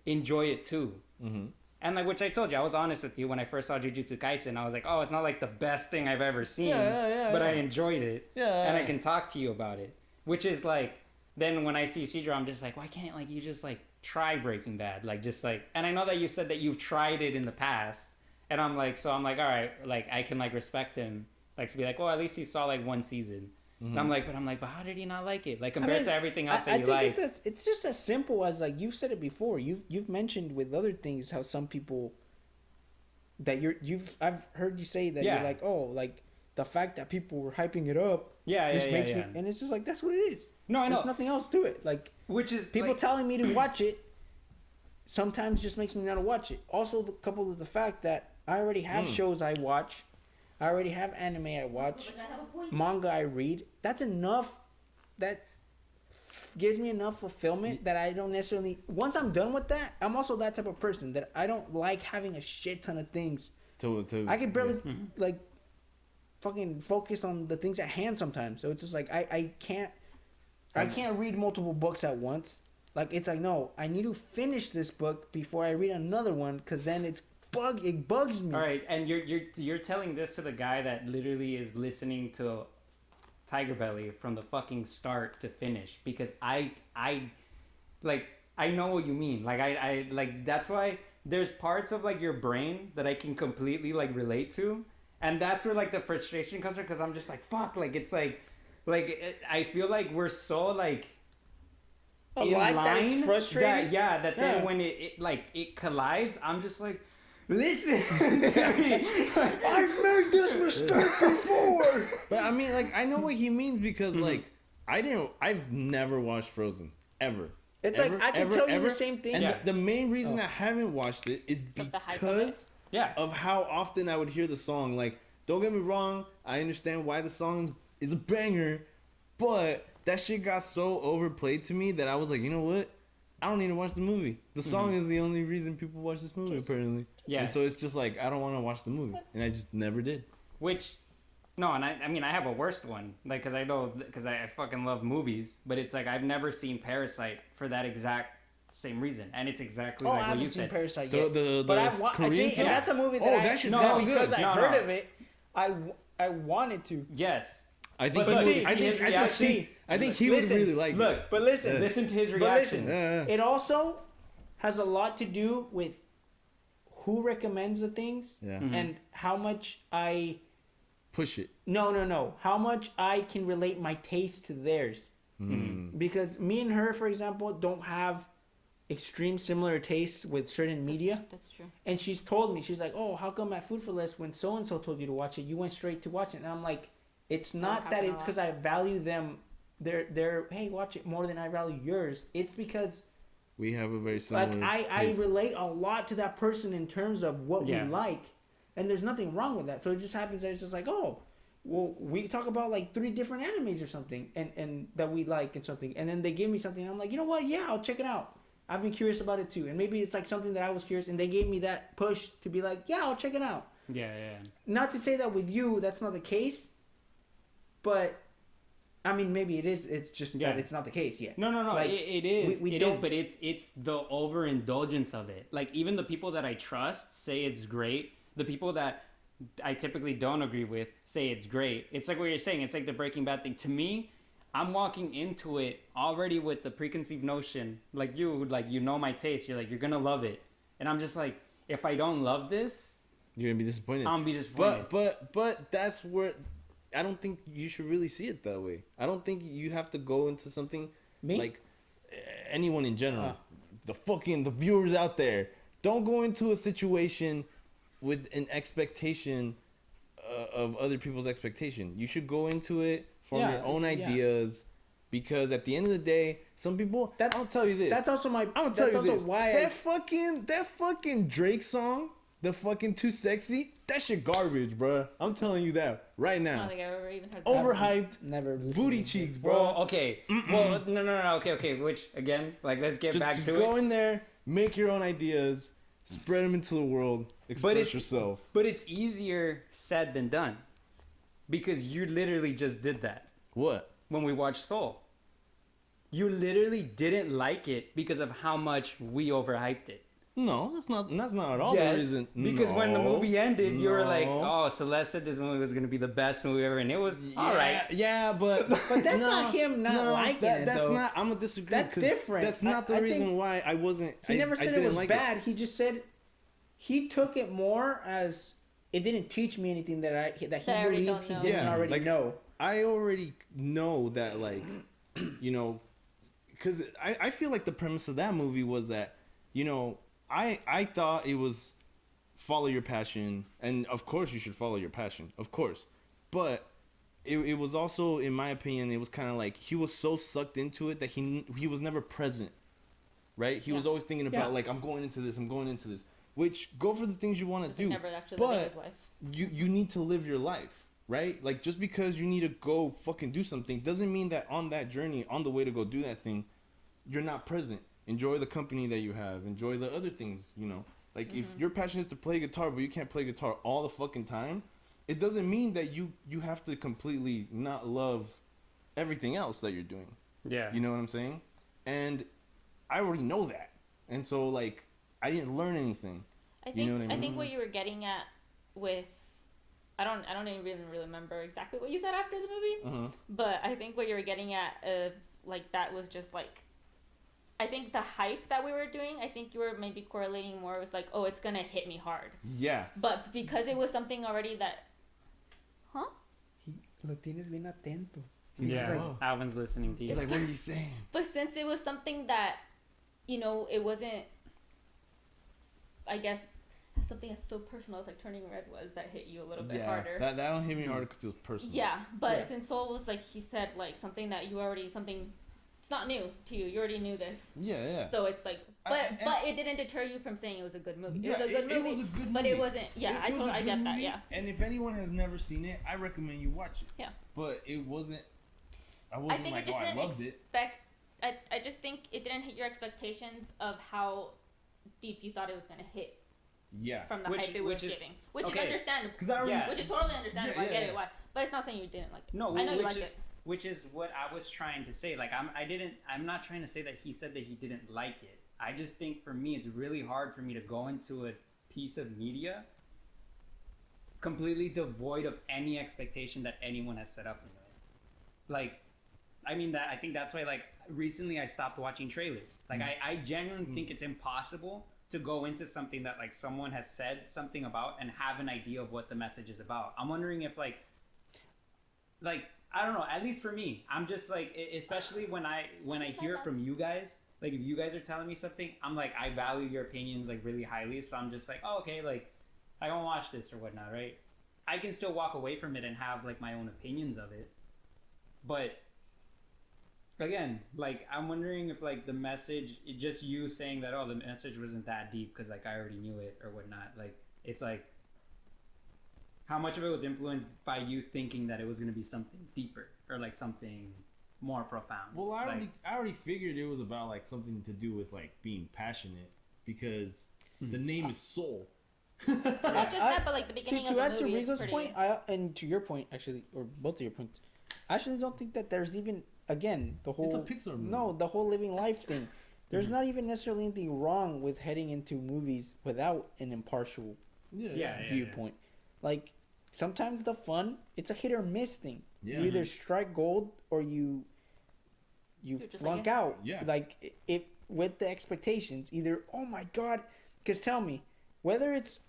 enjoy it too. Mm-hmm. And like, which I told you, I was honest with you when I first saw Jujutsu Kaisen. I was like, oh, it's not like the best thing I've ever seen, but I enjoyed it, and I can talk to you about it. Which is like, then when I see Isidro, I'm just like, why can't like you just like try Breaking Bad, like just like. And I know that you said that you've tried it in the past, and I'm like, all right, like I can like respect him, like to be like, well, at least he saw like one season. And I'm like, but how did he not like it? Like compared to everything else that you like. it's just as simple as like you've said it before. You've mentioned with other things how some people that I've heard you say that Yeah. you're like, oh, like the fact that people were hyping it up just makes me, and it's just like that's what it is. No, I know. There's nothing else to it. Like, which is people like, telling me to watch it sometimes just makes me not to watch it. Also, coupled with the fact that I already have shows I watch, I already have anime I watch, manga I read. That's enough. That gives me enough fulfillment that I don't necessarily. Once I'm done with that, I'm also that type of person that I don't like having a shit ton of things. I can barely like fucking focus on the things at hand sometimes. So it's just like I can't read multiple books at once. Like, it's like, no, I need to finish this book before I read another one, because then it bugs me. All right, and you're telling this to the guy that literally is listening to Tiger Belly from the fucking start to finish, because I know what you mean. Like, I like, that's why there's parts of like your brain that I can completely like relate to, and that's where like the frustration comes from, because I'm just like, fuck, like it's like I feel like we're so like in like line that it's frustrating. Then when it collides, I'm just like, listen to me. I've made this mistake before. But I mean, like, I know what he means, because like I've never watched Frozen ever. It's like, I can tell you the same thing. And the main reason I haven't watched it is because of how often I would hear the song. Like, don't get me wrong, I understand why the song is a banger, but that shit got so overplayed to me that I was like, you know what? I don't need to watch the movie. The song is the only reason people watch this movie, apparently. Yeah. And so it's just like, I don't want to watch the movie. And I just never did. No, and I mean, I have a worst one. Like, because I fucking love movies. But it's like, I've never seen Parasite for that exact same reason. And it's exactly like what you said. I haven't seen Parasite yet. But and that's a movie that because I heard of it, I wanted to. Yes. I think he would really like it. But listen to his reaction. It also has a lot to do with who recommends the things and how much I push it. No. How much I can relate my taste to theirs. Because me and her, for example, don't have extreme similar tastes with certain media. That's true. And she's told me, she's like, oh, how come at Food for Less, when so-and-so told you to watch it, you went straight to watch it? And I'm like, it's not that it's because I value them, their hey, watch it more than I value yours. It's because we have a very similar like I relate a lot to that person in terms of what we like, and there's nothing wrong with that. So it just happens that it's just like, oh, well, we talk about like 3 different animes or something, and that we like and something, and then they give me something, and I'm like, you know what? Yeah, I'll check it out. I've been curious about it too, and maybe it's like something that I was curious, and they gave me that push to be like, yeah, I'll check it out. Yeah. Not to say that with you, that's not the case. But, I mean, maybe it is. It's just that it's not the case yet. No. Like, it is. It is, but it's the overindulgence of it. Like, even the people that I trust say it's great. The people that I typically don't agree with say it's great. It's like what you're saying. It's like the Breaking Bad thing. To me, I'm walking into it already with the preconceived notion. Like you know my taste. You're like, you're going to love it. And I'm just like, if I don't love this, you're going to be disappointed. I'm going to be disappointed. But that's where... I don't think you should really see it that way. I don't think you have to go into something like anyone in general. The viewers out there, don't go into a situation with an expectation of other people's expectation. You should go into it from your own ideas, because at the end of the day, some people. I'll tell you this. That's also my. I'm gonna tell you this. That fucking Drake song, the fucking Too Sexy. That shit garbage, bro. I'm telling you that right now. I don't think I've ever even heard that. Overhyped. Never. Booty cheeks, bro. Well, okay. Well, no. Okay. Which again, like, let's get back to it. Just go in there, make your own ideas, spread them into the world, express yourself. But it's easier said than done, because you literally just did that. What? When we watched Soul, you literally didn't like it because of how much we overhyped it. No, that's not at all the reason. Because when the movie ended, you were like, "Oh, Celeste said this movie was gonna be the best movie ever," and it was all right. Yeah, but that's not him not liking it. That's though. not. I'm gonna disagree. That's different. That's not the reason why I wasn't. He never said it was bad. He just said he took it more as it didn't teach me anything that he believed he didn't already know. I already know that, like, you know, because I feel like the premise of that movie was that, you know. I thought it was follow your passion, and of course you should follow your passion, of course. But it was also, in my opinion, it was kind of like he was so sucked into it that he was never present, right? He was always thinking about like, I'm going into this, which go for the things you want to do. Never actually living his life. You need to live your life, right? Like, just because you need to go fucking do something doesn't mean that on that journey, on the way to go do that thing, you're not present. Enjoy the company that you have. Enjoy the other things, you know. Like, if your passion is to play guitar, but you can't play guitar all the fucking time, it doesn't mean that you have to completely not love everything else that you're doing. Yeah. You know what I'm saying? And I already know that. And so, like, I didn't learn anything. I think, you know what I mean? I think what you were getting at with, I don't even really remember exactly what you said after the movie, but I think what you were getting at, like, that was just, like, I think the hype that we were doing, I think you were maybe correlating more with, like, oh, it's gonna hit me hard. Yeah. But because it was something already that, Lo tienes bien atento. Yeah, like, Alvin's listening to you. He's like, what are you saying? But since it was something that, you know, it wasn't, I guess, something that's so personal as like Turning Red was, that hit you a little bit harder. That don't hit me harder because it was personal. Yeah, but since Soul was, like he said, like something that you already, it's not new to you. You already knew this. Yeah. So it's like, but it didn't deter you from saying it was a good movie. Yeah, it was a good movie. It was a good movie. But it wasn't. Yeah, I get that. Movie, Yeah. And if anyone has never seen it, I recommend you watch it. Yeah. But it wasn't. I think like, it just I didn't loved it. I just think it didn't hit your expectations of how deep you thought it was gonna hit. Yeah. From the hype it was giving, which is understandable. Which is totally understandable. I get it. Why? But it's not saying you didn't like it. No, I know you like it. Which is what I was trying to say. Like, I'm not trying to say that he said that he didn't like it. I just think for me, it's really hard for me to go into a piece of media completely devoid of any expectation that anyone has set up in it. Like, I mean, I think that's why, like, recently I stopped watching trailers. Like, I genuinely think it's impossible to go into something that, like, someone has said something about and have an idea of what the message is about. I'm wondering if, like, I don't know, at least for me, I'm just like, especially when I hear it from you guys, like, if you guys are telling me something, I'm like, I value your opinions, like, really highly, so I'm just like, oh, okay, like, I don't watch this or whatnot, right? I can still walk away from it and have, like, my own opinions of it, but again, like, I'm wondering if, like, the message, just you saying that, oh, the message wasn't that deep because, like, I already knew it or whatnot, like, it's like, how much of it was influenced by you thinking that it was going to be something deeper or, like, something more profound? Well, I already figured it was about, like, something to do with, like, being passionate because the name is Soul. Not just that, but, like, the beginning of the movie. To Rigo's point, and to your point, actually, or both of your points, I actually don't think that there's even, again, the whole... It's a Pixar movie. No, the whole living life thing. There's not even necessarily anything wrong with heading into movies without an impartial viewpoint. Like, sometimes the fun, it's a hit or miss thing. You either strike gold or you flunk out. Yeah. Like, with the expectations, either, oh my God, because tell me, whether it's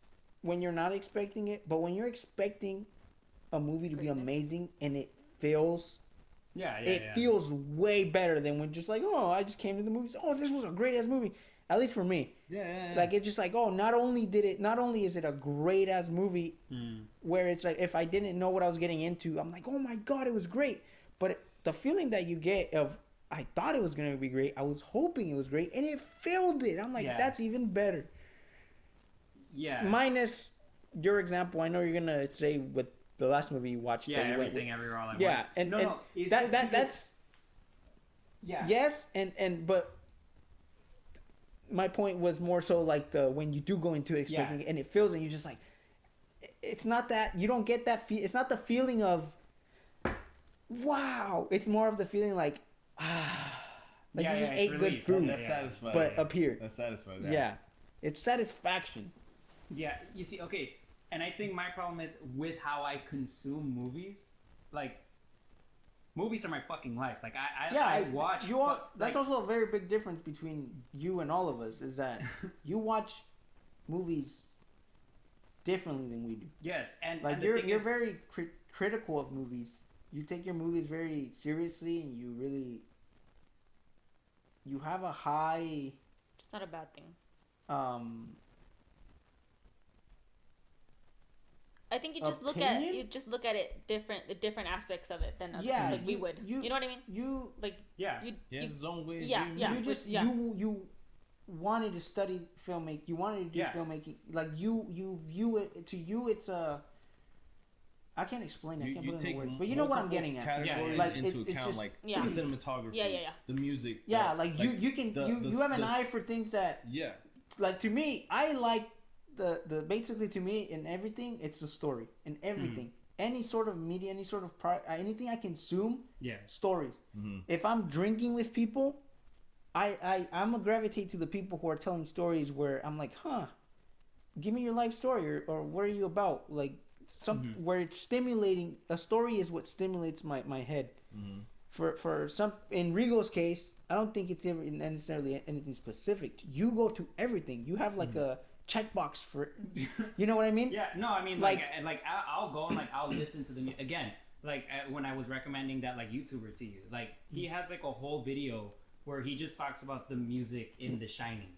when you're not expecting it, but when you're expecting a movie to be amazing and it feels... It feels way better than when just like, oh, I just came to the movies. Oh, this was a great ass movie. At least for me. Yeah. Like, it's just like, oh, not only is it a great ass movie where it's like, if I didn't know what I was getting into, I'm like, oh my God, it was great. But the feeling that you get of, I thought it was going to be great. I was hoping it was great. And it filled it. I'm like, that's even better. Yeah. Minus your example. I know you're going to say with the last movie you watched. Yeah, Everything Everywhere All at Once. Yeah. And that's... Yeah. Yes, but my point was more so like when you do go into it expecting it and it feels and you're just like, it's not that, you don't get that it's not the feeling of wow, it's more of the feeling like you just ate relief. Good food. That's satisfying. But up here, that's satisfying. Yeah, it's satisfaction. Yeah, you see, okay, and I think my problem is with how I consume movies. Like, movies are my fucking life. Like, I watch... That's also a very big difference between you and all of us, is that you watch movies differently than we do. Yes, and... Like, and you're very critical of movies. You take your movies very seriously, and you really... You have a high... It's not a bad thing. I think you just look at it different aspects of it than other, like we would. You know what I mean? You like his own way. You wanted to study filmmaking. You wanted to do filmmaking. Like you view it, to you it's a. I can't explain it. I can't put it in words, but you know what I'm getting at. Categories like into account, just, like the cinematography, the music. You have an eye for things that. Yeah. Like to me, I like the basically to me in everything, it's the story in everything. Any sort of media, any sort of anything I consume. Yeah. Stories. If I'm drinking with people, I'm gonna gravitate to the people who are telling stories where I'm like, give me your life story or what are you about? Like where it's stimulating. A story is what stimulates my head. For some, in Rigo's case, I don't think it's necessarily anything specific. You go to everything. You have like a checkbox for, you know what I mean? Yeah. No, I mean like I'll go and like I'll listen to the again like when I was recommending that like YouTuber to you, like he has like a whole video where he just talks about the music in The Shining,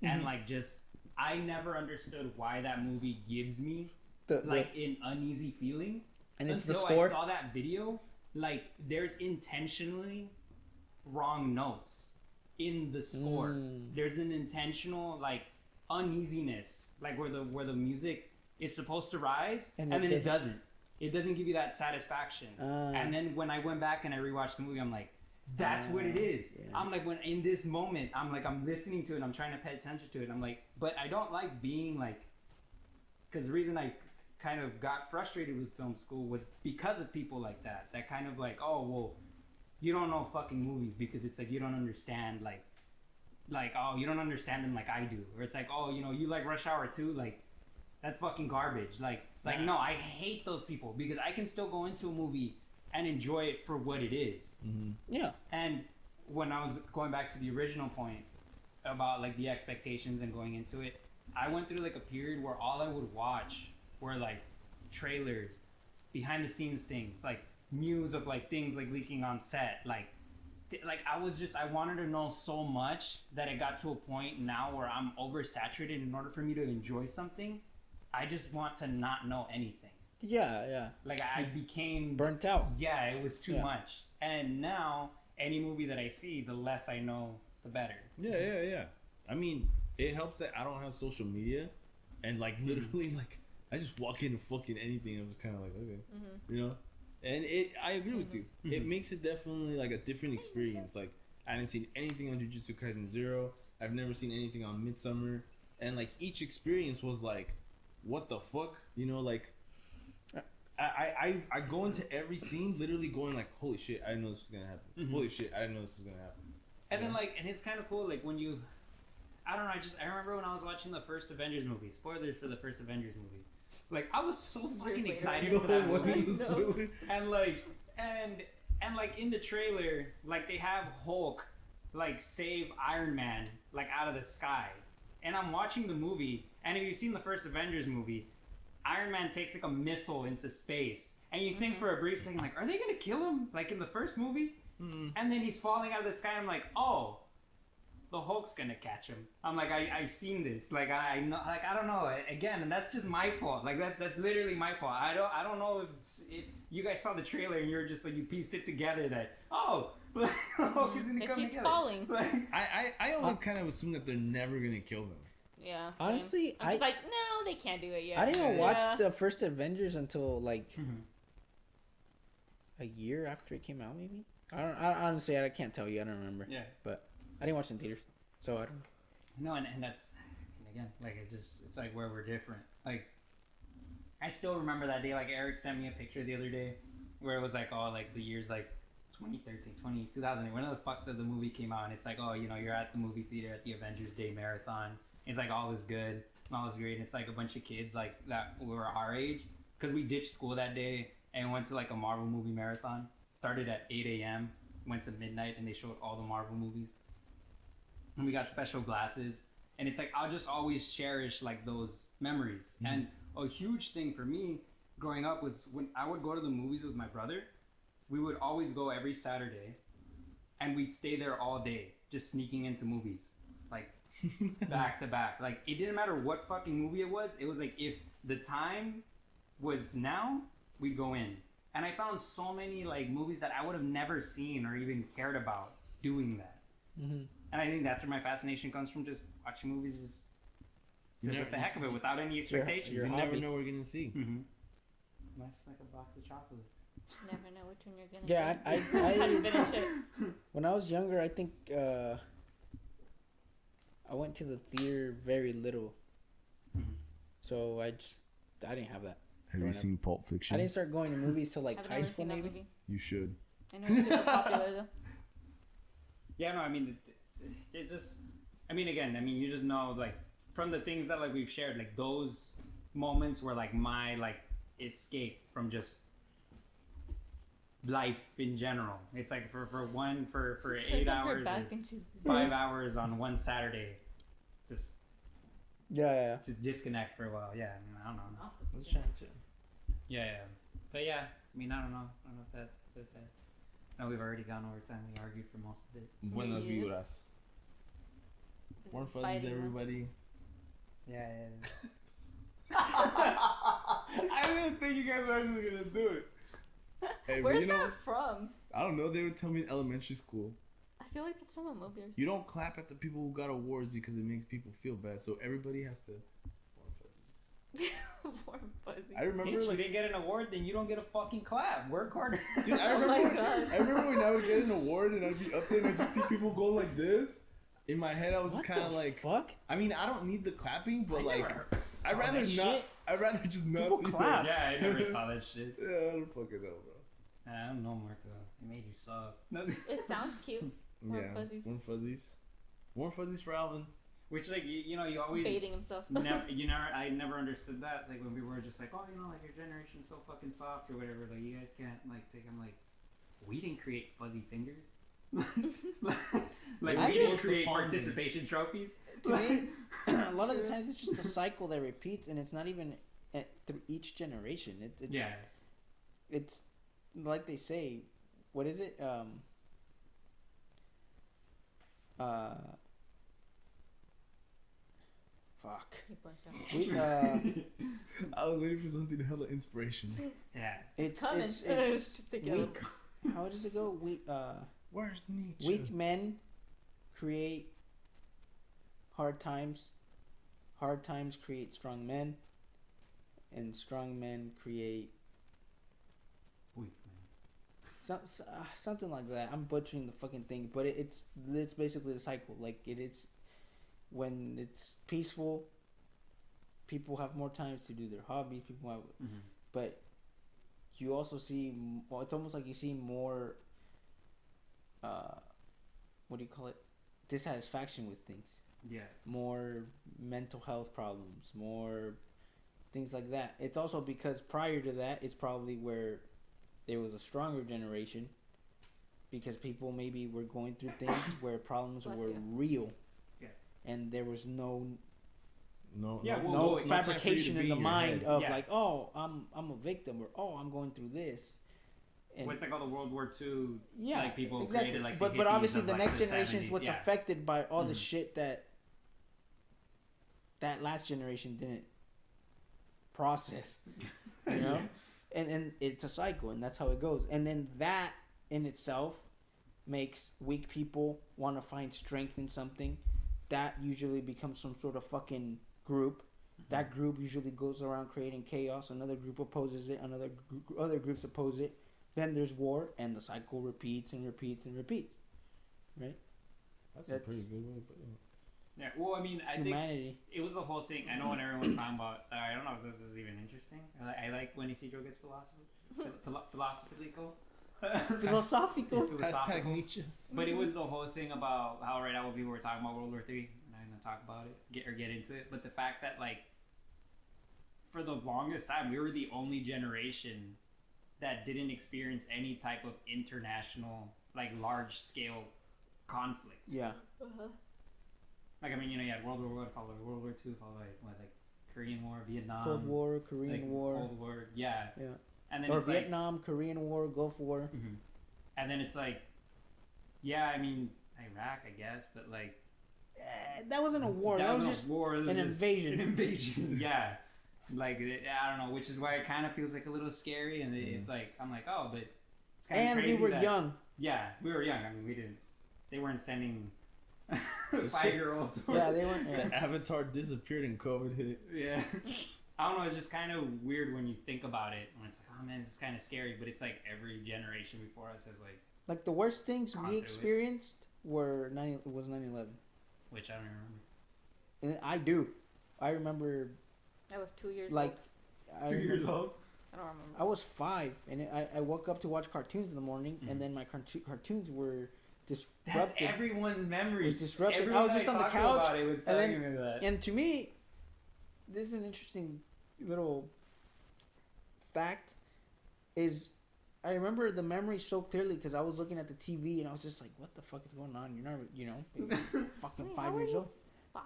and like just I never understood why that movie gives me an uneasy feeling, and it's until the score. I saw that video. Like there's intentionally wrong notes in the score. There's an intentional like uneasiness, like where the music is supposed to rise and then it doesn't. It doesn't give you that satisfaction. And then when I went back and I rewatched the movie, I'm like, that's what it is. Yeah. I'm like, when in this moment, I'm listening to it, I'm trying to pay attention to it. I'm like, but I don't like being like, because the reason I kind of got frustrated with film school was because of people like that kind of like, oh well, you don't know fucking movies because it's like you don't understand like oh, you don't understand them like I do, or it's like, oh, you know, you like Rush Hour 2, like that's fucking garbage. Like no, I hate those people because I can still go into a movie and enjoy it for what it is. Yeah. And when I was going back to the original point about like the expectations and going into it, I went through like a period where all I would watch were like trailers, behind the scenes things, like news of like things like leaking on set, like I wanted to know so much that it got to a point now where I'm oversaturated. In order for me to enjoy something, I just want to not know anything. Yeah. Like I became burnt out. Yeah, it was too much. And now any movie that I see, the less I know, the better. Yeah. I mean, it helps that I don't have social media, and like literally like I just walk into fucking anything and I'm just kind of like, okay, you know? And I agree with you. It makes it definitely like a different experience. Like, I hadn't seen anything on Jujutsu Kaisen 0. I've never seen anything on Midsummer. And like, each experience was like, what the fuck? You know, like, I go into every scene literally going like, holy shit, I didn't know this was gonna happen. Holy shit, I didn't know this was gonna happen. And then like, and it's kind of cool, like when you, I don't know, I remember when I was watching the first Avengers movie, spoilers for the first Avengers movie. Like I was so fucking excited for that movie, and like in the trailer, like they have Hulk like save Iron Man like out of the sky, and I'm watching the movie, and if you've seen the first Avengers movie, Iron Man takes like a missile into space, and you think for a brief second like, are they gonna kill him like in the first movie? And then he's falling out of the sky. I'm like, oh, the Hulk's gonna catch him. I'm like, I've seen this. Like I know, like I don't know. Again, and that's just my fault. Like that's literally my fault. I don't know if you guys saw the trailer and you're just like you pieced it together that the Hulk is gonna come he's together. Falling. Like, I always kind of assume that they're never gonna kill them. Yeah. Honestly, I'm just like, no, they can't do it yet. I didn't even watch the first Avengers until like a year after it came out, maybe. I honestly I can't tell you. I don't remember. Yeah. But I didn't watch it in theaters, so I don't. No, and that's again like it's like where we're different. Like I still remember that day. Like Eric sent me a picture the other day where it was like like the years like 2013, 2008, whenever the fuck the movie came out, and it's like, oh, you know, you're at the movie theater at the Avengers Day marathon. It's like all is good, all is great. And it's like a bunch of kids like that were our age, because we ditched school that day and went to like a Marvel movie marathon. Started at 8 a.m., went to midnight, and they showed all the Marvel movies. And we got special glasses, and it's like I'll just always cherish like those memories. And a huge thing for me growing up was when I would go to the movies with my brother. We would always go every Saturday, and we'd stay there all day, just sneaking into movies, like back to back. Like it didn't matter what fucking movie it was. It was like if the time was now we'd go in, and I found so many like movies that I would have never seen or even cared about doing that. Mm-hmm. And I think that's where my fascination comes from, just watching movies just with the heck of it, without any expectations. your You hobby. never know what we're gonna see. Mm-hmm. Much like a box of chocolates. Never know which one you're gonna Yeah, get. I Finish it. when I was younger, I think I went to the theater very little, so I didn't have that. Have you seen Pulp Fiction? I didn't start going to movies till like I've high never school seen that maybe. movie. You should. I know it's super popular though. Yeah, no, I mean, it's just, I mean, again, I mean, you just know, like, from the things that, like, we've shared, like, those moments were, like, my, like, escape from just life in general. It's like for 8 hours or 5 hours on one Saturday, just Yeah. just disconnect for a while. Yeah, I mean, I don't know. Let's try and chill. Yeah, but yeah, I mean, I don't know if that. No, we've already gone over time. We argued for most of it. Buenas Yeah. vibras. Warm fuzzies, everybody. Yeah. I didn't think you guys were actually gonna do it. Hey, Where's but you know, that from? I don't know. They would tell me in elementary school. I feel like that's from a movie or something. You don't clap at the people who got awards because it makes people feel bad. So everybody has to. Warm fuzzy. I remember Bitch, you like, didn't get an award, then you don't get a fucking clap. Work harder. dude, I Oh remember, my God. I remember when I would get an award and I'd be up there and I'd just see people go like this. In my head, I was just What kind of the like, fuck? I mean, I don't need the clapping, but I like, never I'd saw rather that not. shit. I'd rather just not People see clap. that. Yeah, I never saw that shit. Yeah, I don't fucking know, bro. I don't know, Marco. It made you suck. It sounds cute. Warm Yeah, fuzzies. warm fuzzies. Warm fuzzies for Alvin. Which, like, you know, you always Baiting himself. I never understood that. Like when people were just like, oh, you know, like your generation's so fucking soft or whatever. Like you guys can't like take. I'm like, we didn't create fuzzy fingers. Like I we didn't just- create participation trophies. To me, a lot of the times it's just a cycle that repeats, and it's not even through each generation. It's Yeah. It's like they say, what is it? Fuck. He blanked out. We, I was waiting for something hella inspiration. Yeah. it's Coming. it's Just take it out. weak. How does it go? Where's Nietzsche? Weak men create hard times. Hard times create strong men, and strong men create Weak something like that. I'm butchering the fucking thing, but it's basically the cycle. Like it's when it's peaceful, people have more times to do their hobbies. People have, man. but you also see. Well, it's almost like you see more. What do you call it? Dissatisfaction with things. Yeah. More mental health problems. More things like that. It's also because prior to that, it's probably where there was a stronger generation, because people maybe were going through things where problems Bless were you. real, Yeah. and there was no Yeah, well, no no time for you to fabrication be in in the your mind head. of Yeah. like, oh, I'm a victim, or oh, I'm going through this. And What's like all the World War II? yeah, like people exactly. created like. The but hippies obviously of, the like, next the generation is 70s. what's Yeah. affected by all the Mhm. shit that last generation didn't process. You know, and it's a cycle, and that's how it goes. And then that in itself makes weak people want to find strength in something. That usually becomes some sort of fucking group. That group usually goes around creating chaos. Another group opposes it. Other groups oppose it. Then there's war, and the cycle repeats and repeats and repeats. Right? That's That's a pretty good way, but Yeah. Well, I mean, I think Humanity. it was the whole thing. I know when everyone's talking about. I don't know if this is even interesting. I like when Isidro gets philosophical. Philosophical. hashtag Nietzsche. But it was the whole thing about how right now people were talking about World War III. I'm not gonna talk about it, get into it. But the fact that like, for the longest time, we were the only generation that didn't experience any type of international, like large scale conflict. Yeah. Like I mean, you know, you had World War I, followed by World War II, followed by what, like Korean War, Vietnam, Cold War, Korean like, War. Cold War, yeah. Yeah. And then Or it's Vietnam, Korean War, Gulf War. like, and then it's like, yeah, I mean Iraq, I guess, but like That wasn't a war. That was a just war. That was an just invasion. An invasion, yeah. Like I don't know, which is why it kind of feels like a little scary, and it's like I'm like, oh, but it's kind of And crazy. we were young. Yeah, we were young. I mean, we didn't. They weren't sending 5-year-olds. Yeah, they weren't. Yeah. The Avatar disappeared and COVID hit. Yeah. I don't know. It's just kind of weird when you think about it. When it's like, oh man, this is kind of scary. But it's like every generation before us has like The worst things Gone we through it. experienced was 9/11. which I don't even remember. And I do. I remember I was 2 years like old. 2 years old. I don't remember. I was 5, and I woke up to watch cartoons in the morning, and then my cartoons were disrupted. That's everyone's memory. Was disrupted. Everyone I was just on the talked couch, about it was and telling then- me that. And to me, this is an interesting little fact. Is I remember the memory so clearly because I was looking at the TV and I was just like, "What the fuck is going on?" You're not, fucking Wait, 5 how were years you old. 5.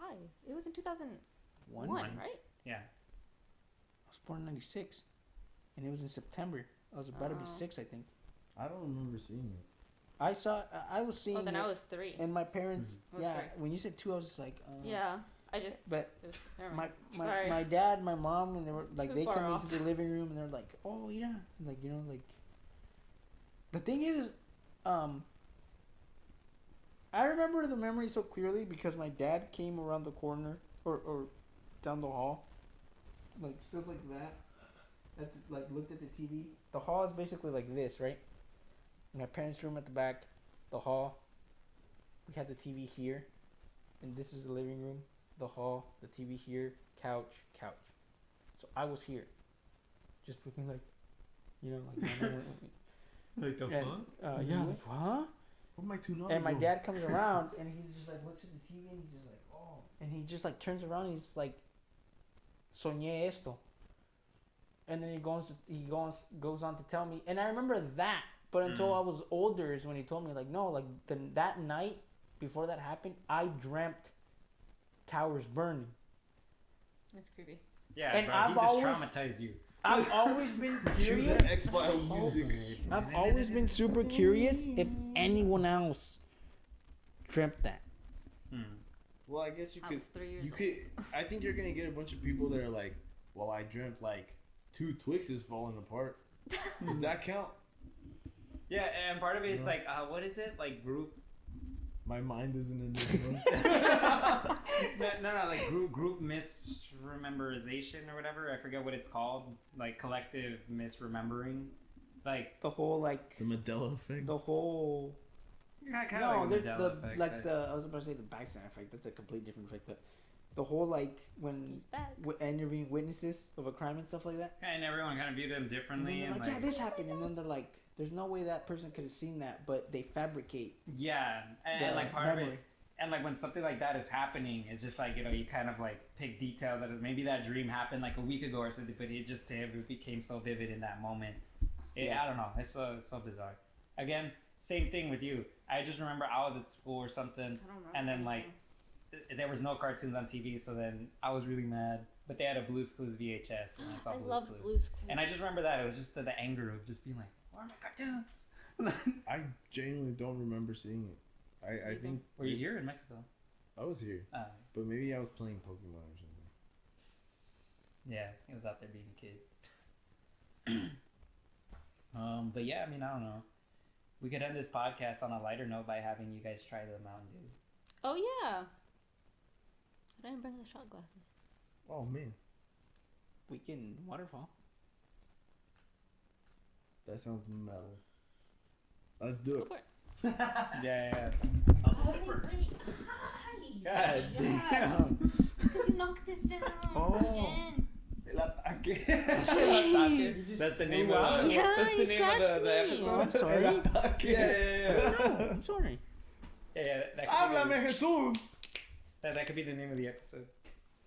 It was in 2001, One. right? Yeah. I was born in '96, and it was in September. I was about to be Oh. 6, I think. I don't remember seeing it. I saw. I was seeing Oh, then it, I was 3. and my parents. I was Yeah, 3. when you said 2, I was just like, Yeah, I just. But It was, never my mind. my dad, my mom, and they were like, Too they far come off. into the living room and they're like, "Oh yeah," like like. The thing is, I remember the memory so clearly because my dad came around the corner or down the hall, like stood like that, looked at the TV. The hall is basically like this, right? My parents' room at the back, the hall. We had the TV here, and this is the living room, the hall, the TV here, couch. So I was here, just looking like, like. Like the And, yeah, like, huh? What am I too naughty? And my dad comes around and he just like looks at the TV and he's just like, oh, and he just like turns around and he's like, soñé esto. And then he goes on to tell me, and I remember that, but until I was older is when he told me like, no, like that night before that happened, I dreamt towers burning. That's creepy. Yeah, And bro, I've he just always- traumatized you. I've always been Cue curious. the X-Files music. I've always been super curious if anyone else dreamt that. Well, I guess you I could. was 3 years You old. could. I think you're gonna get a bunch of people that are like, "Well, I dreamt like 2 Twixes falling apart." Does that count? Yeah, and part of it, it's like, what is it? Like group. My mind isn't in this one. No, like group misrememberization or whatever. I forget what it's called. Like collective misremembering. Like The whole like The Mandela effect. the whole. kind of No, like the, a Mandela the effect. like the I was about to say the bystander effect. That's a complete different effect. But the whole like when He's back. interviewing witnesses of a crime and stuff like that. and everyone kind of viewed them And then differently, they're and like, yeah, this happened, and then they're like, there's no way that person could have seen that, but they fabricate. yeah, and the like part of memory. it. And like when something like that is happening, it's just like, you kind of like pick details that maybe that dream happened like a week ago or something, but it just to him, it became so vivid in that moment. I don't know. It's so bizarre. Again, same thing with you. I just remember I was at school or something, I don't remember and then like anything. there was no cartoons on TV, so then I was really mad. But they had a Blue's Clues VHS, and I saw I Blue's love Clues. Blue's Clues. And I just remember that it was just the anger of just being like, "Where are my cartoons?" I genuinely don't remember seeing it. I think. Were you here in Mexico? I was here, but maybe I was playing Pokemon or something. Yeah, he was out there being a kid. But yeah, I mean, I don't know. We could end this podcast on a lighter note by having you guys try the Mountain Dew. Oh yeah. I didn't bring the shot glasses. Oh man, Weekend waterfall. that sounds metal. Let's do Go it. for it. Yeah. Oh, wait. God damn. Because you knocked this down again. El ataque. That's the name of the, Yeah, that's the he name of scratched the me. episode. I'm sorry. El ataque. No, I'm sorry. Yeah, that Háblame, Jesús. that could be the name of the episode.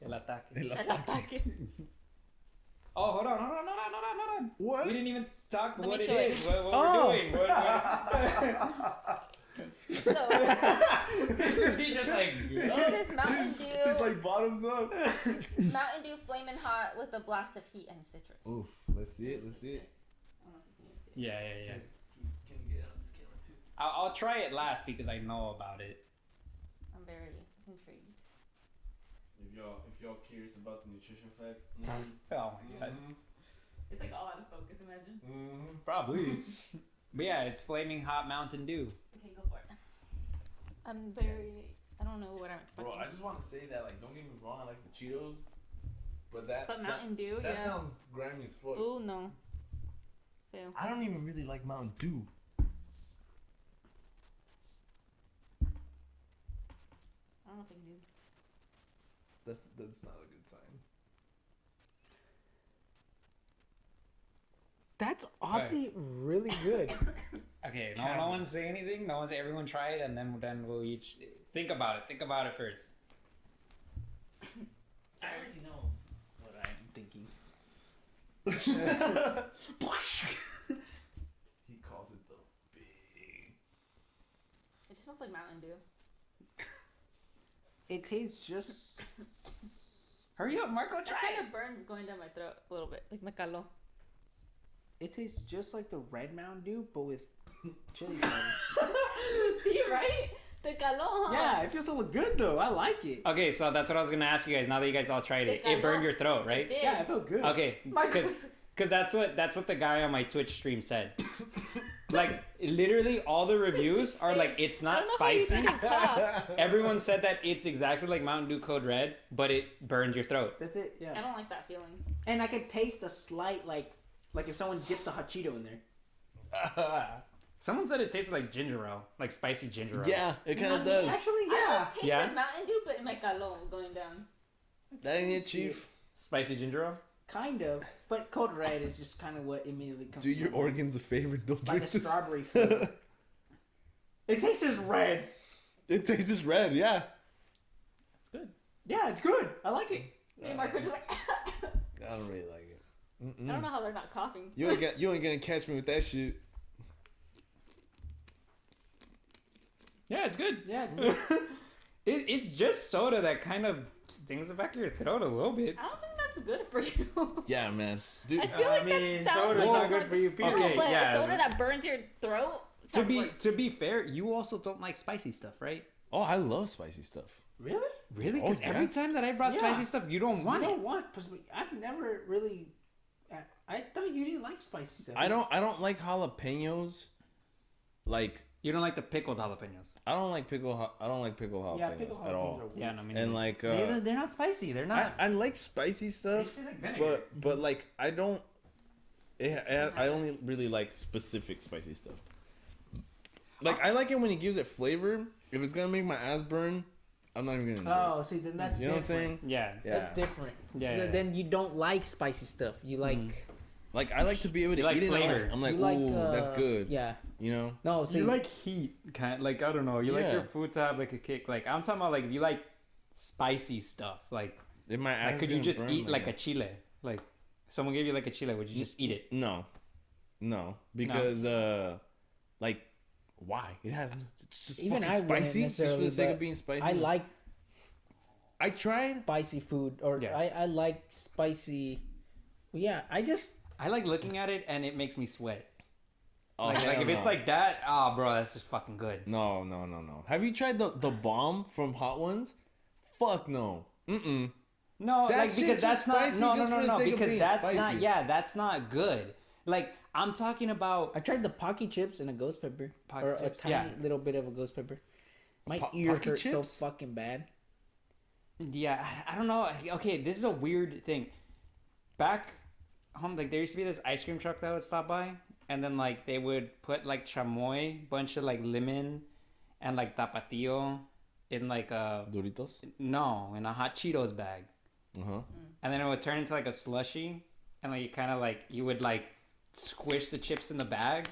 El ataque. El El ataque. ataque. Oh, hold on. What? We didn't even talk Let what me it show it. is. What Oh. we're doing. So, He's just like, this is Mountain Dew. It's like bottoms up. Mountain Dew Flamin' Hot with a blast of heat and citrus. Oof. Let's see it. Let's see it. yeah. Can you get it on this camera too? I'll try it last because I know about it. I'm very intrigued. If if y'all curious about the nutrition facts. Oh my god. It's like all out of focus. Imagine. Probably. But yeah, it's flaming hot Mountain Dew. Okay, go for it. I'm very. I don't know what I'm expecting. Bro, I just want to say that, like, don't get me wrong, I like the Cheetos, but that Mountain Dew, that yeah. sounds grimy as fuck. Ooh, no. Fail. I don't even really like Mountain Dew. I don't know if I can do. That's not a good sign. That's oddly really good. Okay, no one say anything. No one say. Everyone try it, and then we'll each think about it. Think about it first. I already know what I'm thinking. He calls it the big. It just smells like Mountain Dew. It tastes just. Hurry up, Marco. It Try kind it. of burned going down my throat a little bit, like me caló. It tastes just like the red Mountain Dew, but with chili powder. See, right? The caló, huh? Yeah, it feels so good though. I like it. Okay, so that's what I was gonna ask you guys. Now that you guys all tried it, The it burned caló. your throat, right? It did. Yeah, it felt good. Okay, Marcos. because that's what the guy on my Twitch stream said. Like literally, all the reviews are like it's not spicy. Everyone said that it's exactly like Mountain Dew Code Red, but it burns your throat. That's it. I Yeah. don't like that feeling. And I could taste a slight like if someone dipped a hot Cheeto in there. Someone said it tasted like ginger ale, like spicy ginger ale. Yeah, it kind of does. Actually, I yeah. just tasted Yeah? Mountain Dew, but me caló going down. That ain't it, Chief. Spicy ginger ale. Kind of. But Code Red is just kind of what immediately comes Do to your my mind. organs a favor. Don't Like drink a this. strawberry flavor. It tastes red. It tastes red, yeah. It's good. Yeah, it's good. I like it. Me and Marco just like. I don't really like it. I don't know how they're not coughing. You ain't gonna catch me with that shit. Yeah, it's good. Yeah, it's good. It's just soda that kind of stings the back of your throat a little bit. I don't think that's good for you. Yeah, man. Dude, I feel like that sounds soda's like not good for you, period. Okay, but yeah. soda that burns your throat. sounds worse. To be fair, you also don't like spicy stuff, right? oh, I love spicy stuff. Really? Really? Oh, Because yeah. every time that I brought Yeah. spicy stuff, you don't want I it. don't want. I've never really. I thought you didn't like spicy stuff. I don't like jalapenos. Like You don't like the pickled jalapenos. I don't like pickled jalapenos Yeah, pickle at all. jalapenos are weird. Yeah, no, I mean, And like they're not spicy. They're not. I like spicy stuff, It tastes like vinegar. but like I don't. I only really like specific spicy stuff. Like I like it when it gives it flavor. If it's gonna make my ass burn, I'm not even gonna enjoy it. Oh, see, then that's You know what I'm different. saying? Yeah. Yeah. That's different. Yeah, yeah. Then you don't like spicy stuff. You like. Like I like to be able to You like eat flavor. it. I'm like, you like, ooh, that's good. Yeah. You know. No, so you like heat, kind like I don't know. You like Yeah. your food to have like a kick. Like I'm talking about like if you like spicy stuff. Like If my ass could you gonna just burn eat like a chile? Like someone gave you like a chile, would you just eat it? No, because like why? It has it's just Even fucking I wouldn't spicy just for necessarily, the sake but of being spicy. I like I tried. spicy food, or Yeah. I like spicy. Yeah, I like looking at it and it makes me sweat. Oh, Like hell if it's no. like that, oh bro, that's just fucking good. No. Have you tried the bomb from Hot Ones? Fuck no. Mm-mm. No, That like shit's because that's just not spicy no just for the sake of because being that's not spicy. that's not good. Like I'm talking about I tried the Pocky chips and a ghost pepper, Pocky or chips, a tiny yeah. little bit of a ghost pepper. My Po- ear Pocky hurts so chips? fucking bad. yeah, I don't know. Okay, this is a weird thing. Back home, like there used to be this ice cream truck that would stop by, and then like they would put like chamoy, bunch of like lemon, and like tapatio in like a Doritos. no in a hot Cheetos bag, Uh-huh. and then it would turn into like a slushy, and like you kind of like you would like squish the chips in the bag,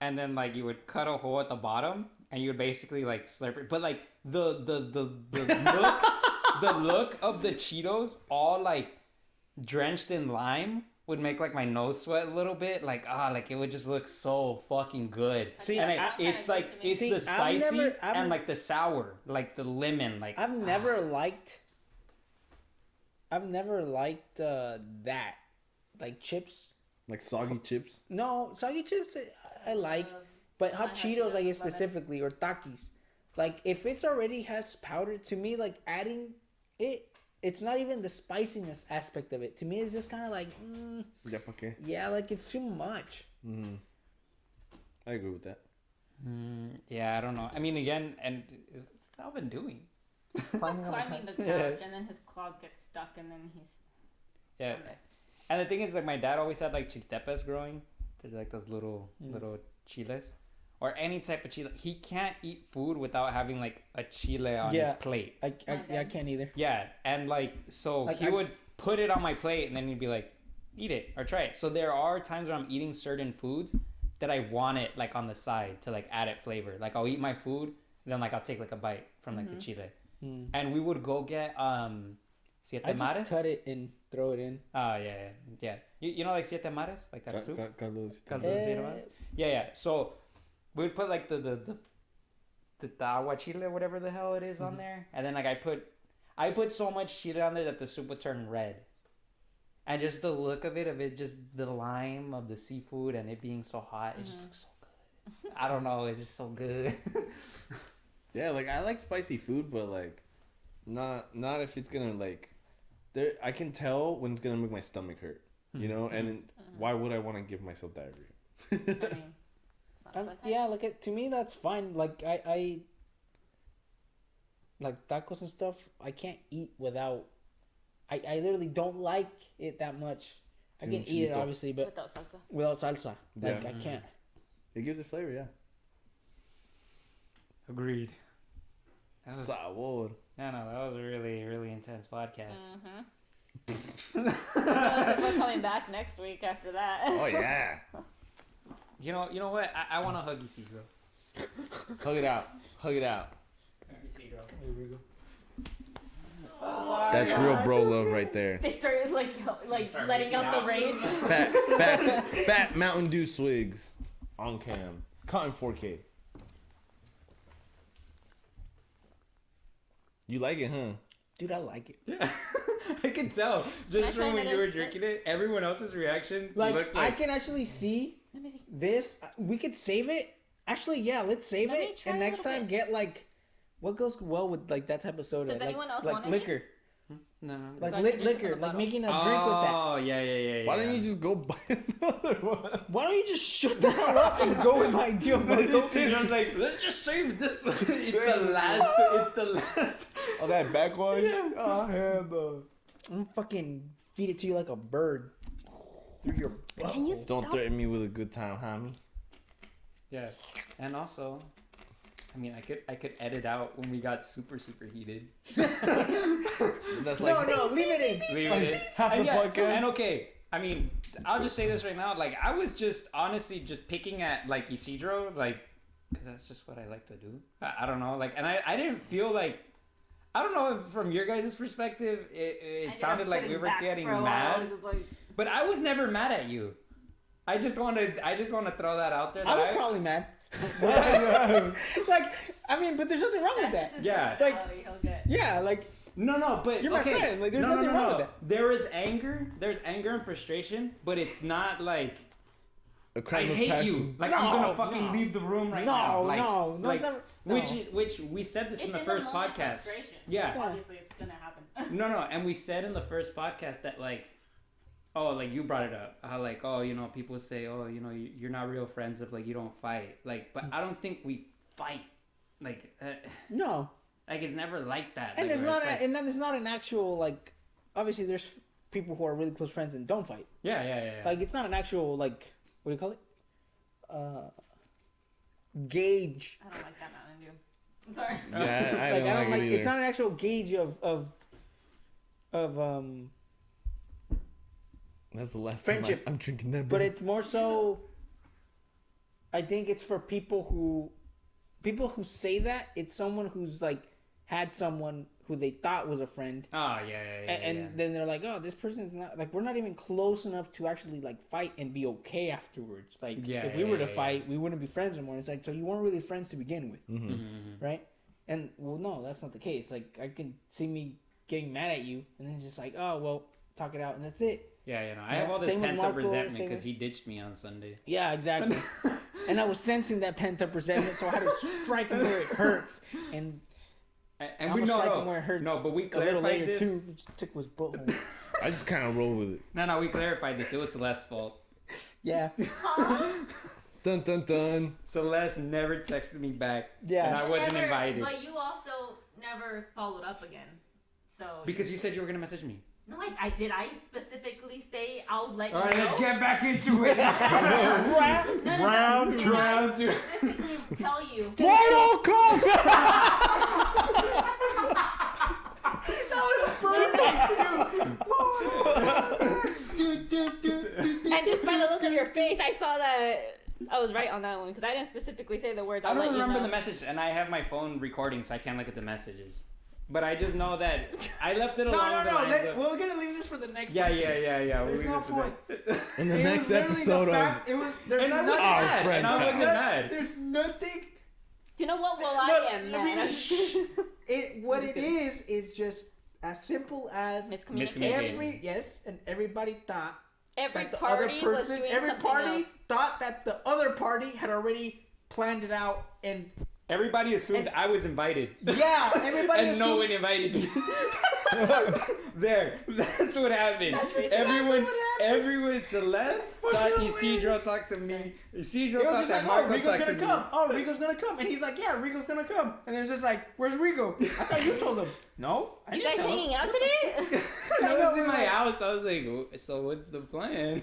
and then like you would cut a hole at the bottom, and you would basically like slurp it. But like the look the look of the Cheetos all like drenched in lime would make like my nose sweat a little bit. Like like it would just look so fucking good. See, and I- it's kinda like good to me. it's See, the I've spicy never- I've- and like the sour, like the lemon, like I've never liked that, like chips. Like soggy chips. No, soggy chips I like, but hot hot Cheetos I Cheetos, guess love it. specifically, or Takis. Like if it's already has powder, to me, like adding it it's not even the spiciness aspect of it. To me, it's just kind of like, yeah, like it's too much. I agree with that. Yeah, I don't know. I mean, again, and it's Calvin doing. Climbing the couch, and then his claws get stuck, and then he's. Yeah. And the thing is, like, my dad always had like chiltepes growing. They're like those little chiles, or any type of chile. He can't eat food without having like a chile on his plate. I can't either. Yeah, and like so like, he would put it on my plate, and then he'd be like, "Eat it or try it." So there are times where I'm eating certain foods that I want it like on the side to like add it flavor. Like I'll eat my food, then like I'll take like a bite from like the chile, and we would go get siete mares. Just cut it and throw it in. Oh yeah. You know like siete mares, like that soup. Carlos. Yeah. So we would put like the agua chile, whatever the hell it is, on there, and then like I put so much chile on there that the soup would turn red. And just the look of it just the lime of the seafood and it being so hot, it just looks so good. I don't know, it's just so good. Yeah, like I like spicy food, but like not if it's gonna like I can tell when it's gonna make my stomach hurt, you know. And why would I want to give myself diarrhea? I mean, it's not a fun time. Yeah, like to me that's fine. Like I like tacos and stuff. I can't eat without. I literally don't like it that much. I can eat it obviously, but Without salsa. Like I can't. It gives it flavor, yeah. Agreed. Sabor. Yeah, no, that was a really, really intense podcast. We're coming back next week after that. Oh yeah. You know what? I want to hug Isidro. Hug it out. Hug Isidro. Here we go. Oh, That's real bro love right there. They started like letting out the rage. Fat Mountain Dew swigs on cam. Caught in 4K. You like it, huh? Dude, I like it. Yeah. I can tell. Just from when you were drinking it, everyone else's reaction looked like... I can actually see Let me see. this. We could save it. Actually, yeah, let's save Let me it. try And a next little time, bit. get like... What goes well with like that type of soda? Does anyone else like want liquor? No. Like So I can just liquor, put a like bottle. making a drink with that. Oh, yeah. Why don't you just go buy another one? Why don't you just shut the hell up and go with my deal? Isidro's like, let's just save this one. It's the last. Oh, that backwash? Yeah. Oh, hell no. I'm gonna fucking feed it to you like a bird. Through your butt. Can you Don't threaten me with a good time, homie. Yeah, and also, I mean, I could edit out when we got super heated. That's like No, leave it in. Leave it in. half the podcast. And okay, I mean, I'll just say this right now. Like, I was just honestly just picking at like Isidro, like, because that's just what I like to do. I don't know, like, and I didn't feel like. I don't know if from your guys' perspective, it sounded like we were getting mad. But I was never mad at you. I just want to throw that out there. I was probably mad. Like, I mean, but there's nothing wrong with that. Yeah. Yeah, like. No, but You're my okay. friend. Like, there's nothing wrong with that. There is anger. There's anger and frustration, but it's not like a crime I of hate passion. you. Like I'm gonna fucking leave the room right now. Like, No, like, never, which we said this in the first podcast. Yeah. Obviously, it's gonna happen. No, and we said in the first podcast that like, oh, like you brought it up, how like, oh, you know, people say, oh, you know, you're not real friends if like you don't fight, like, but I don't think we fight, like, no, like it's never like that. and like, it's not, like, and then it's not an actual like. Obviously, there's people who are really close friends and don't fight. Yeah. Like it's not an actual like what do you call it? Gauge. I don't like that Mountain Dew. I'm sorry. Yeah, I Like don't I don't like like. it either. It's not an actual gauge of That's the last friendship. time I'm drinking that. But it's more so. I think it's for people who say that it's someone who's like had someone who they thought was a friend. Oh yeah. And then they're like, oh, this person's not like we're not even close enough to actually like fight and be okay afterwards. Like if we were to fight, we wouldn't be friends anymore. It's like so you weren't really friends to begin with, right? And well, no, that's not the case. Like I can see me getting mad at you, and then just like, oh well, talk it out, and that's it. Yeah, I have all this pent up resentment because he ditched me on Sunday. Yeah, exactly. And I was sensing that pent up resentment, so I had to strike him where it hurts. And And I'm we gonna no, strike him where it no, hurts. no, but we A little clarified later this. too. Just tickle his butthole. I just kind of roll with it. No, we clarified this. It was Celeste's fault. Yeah. Dun dun dun. Celeste never texted me back. Yeah. And I wasn't Never- invited. But you also never followed up again. So Because you said you were gonna message me. no, I did. I specifically say I'll let All you right, know. let's get back into it. No, Round Did I round two. specifically tell you? Mortal Kombat. And just by the look of your face, I saw that I was right on that one because I didn't specifically say the words. I I'll don't let you remember know. the message, and I have my phone recording, so I can't look at the messages. But I just know that I left it along the lines of- We're gonna leave this for the next. Yeah. There's We'll leave no this to point. that. In the It next was literally episode the of fact, it was. There's And I wasn't nothing. Our mad. friends And I wasn't have- mad. There's nothing. Do you know what? Well, I No, am I mean, mad. What it is just as simple as Miscommunication. and everybody thought Every that the party other person, was doing every something party else. thought that the other party had already planned it out, and Everybody assumed I was invited. yeah, everybody And no assumed- one invited me. There. That's what happened. Everyone, Celeste thought Isidro talked to me. Isidro It was thought just that like, oh, Marco Rigo's talked to gonna me. come. Oh, Rigo's gonna come. And he's like, yeah, Rigo's gonna come. And there's just like, where's Rigo? I thought you told him. No, I You didn't guys tell him. hanging out today? I know, was in we're my like- house. I was like, so what's the plan?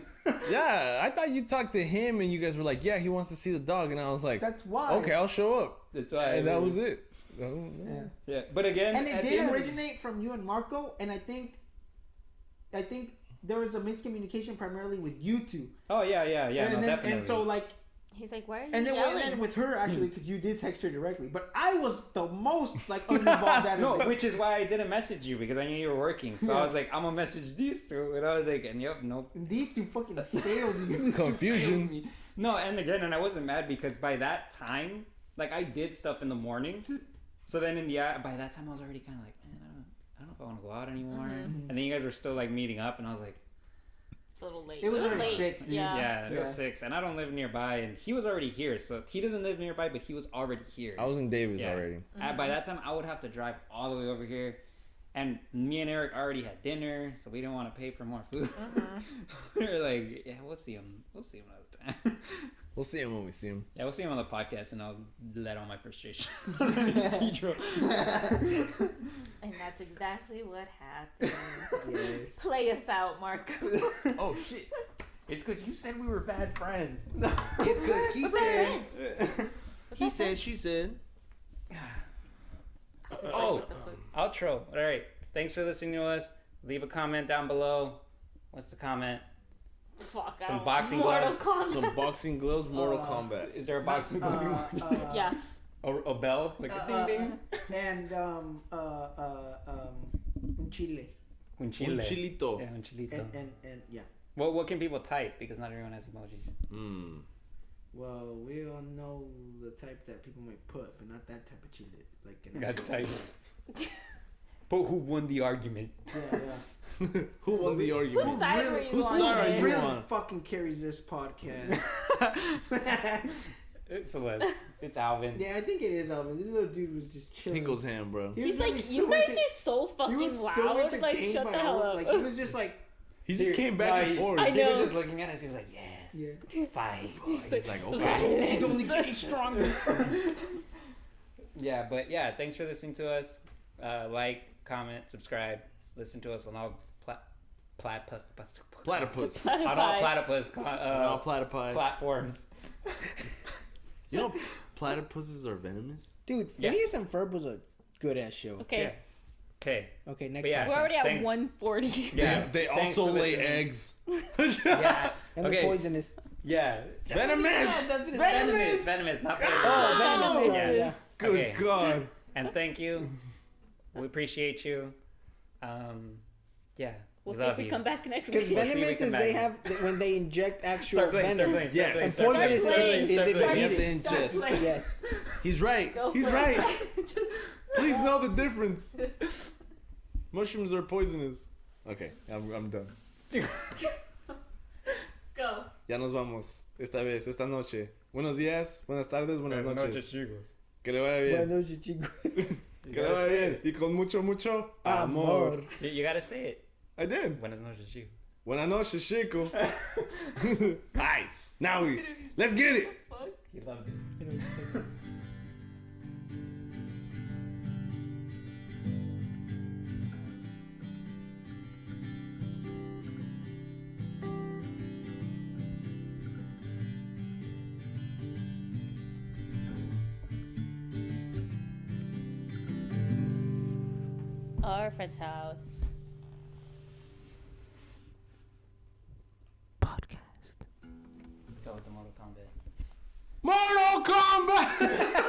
Yeah, I thought you talked to him and you guys were like, yeah, he wants to see the dog, and I was like, That's why. okay, I'll show up. That's why. And that was it. I don't know. Yeah. Yeah, but again, And it at the did end of the- originate from you and Marco, and I think there was a miscommunication primarily with you two. Oh yeah, and, no, then, definitely. and so like, He's like, why are you and then yelling? with her actually, because you did text her directly, but I was the most like uninvolved out of No, it. which is why I didn't message you because I knew you were working. So I Yeah. was like, I'm gonna message these two, and I was like, and yep, nope. And these two fucking failed you. Confusion. No, and again, and I wasn't mad because by that time, like I did stuff in the morning. So then by that time I was already kind of like, man, I don't know if I want to go out anymore. Mm-hmm. And then you guys were still like meeting up, and I was like, It's a little late. It was already late. 6, dude. Yeah. it was 6, and I don't live nearby, and he was already here. So he doesn't live nearby, but he was already here. I was in Davis Yeah. already. By that time, I would have to drive all the way over here. And me and Eric already had dinner, so we didn't want to pay for more food. We were like, yeah, we'll see him. We'll see him another time. We'll see him when we see him. Yeah, we'll see him on the podcast, and I'll let all my frustration on Isidro. And that's exactly what happened. Yes. Play us out, Marco. Oh, shit. It's because you said we were bad friends. It's because he We're said... friends. He said, she said. Oh, What the fuck? outro. All right. Thanks for listening to us. Leave a comment down below. What's the comment? Fuck. I Some don't- boxing Mortal gloves. Kombat. Some boxing gloves, Mortal Kombat. Is there a boxing glove? Yeah. A bell? Like a ding ding? And in Chile. Un Un chile. chilito. Yeah, un chilito. And yeah. What can people type? Because not everyone has emojis. Mm. Well, we all know the type that people might put, but not that type of chile. Like an Got actual- type. But who won the argument? Yeah, yeah. Who won the argument? Whose side were really- you whose on side are today? you really on? fucking carries this podcast. It's Celeste. It's Alvin. Yeah, I think it is Alvin. This little dude was just chilling. He goes ham, bro. He was He's like, really you so guys enter- are so he fucking was so loud. Like, entertained shut by the all hell of- up. Like, he was just like, He just came back and forth. I He was know. just looking at us. He was like, yes. yeah. Fight. He's like, okay. He's only getting stronger. Yeah, but yeah, thanks for listening to us. Like, comment, subscribe. Listen to us on all Platypus. on all platypus No, platypi. platforms. You know, platypuses are venomous. Dude, Yeah. Phineas and Ferb was a good ass show. Okay. Okay. Okay, next But yeah, We're already at Thanks. 140. Yeah. They thanks also for lay listening. eggs. Yeah. And Okay. the poisonous. Yeah. Venomous. Yes, that's it. Venomous. Venomous, not venomous. Oh, venomous. Yeah. Yeah. Good Okay. God. And thank you. We appreciate you. Yeah. We'll we see love if we you. come back next Because week. We'll see if we venomous can is back they you. have when they inject actual Start playing, venom. start playing, Yes. start playing, And start poisonous playing. is Start it playing. You have to deleted. ingest. Yes. He's right. Go He's for right. it. Just Please know the difference. Mushrooms are poisonous. Okay, I'm done. go. Ya nos vamos. Esta noche. Buenos días, buenas tardes, buenas noches. chicos. Que le vaya bien. Buenas noches, chicos. Que le vaya bien. Y con mucho, mucho amor. You gotta say it. I did. Buenas noches, chico. Buenas noches, chico. Alright, now let's get it. He loved it. Our friend's house. Go with the Mortal Kombat. Mortal Kombat!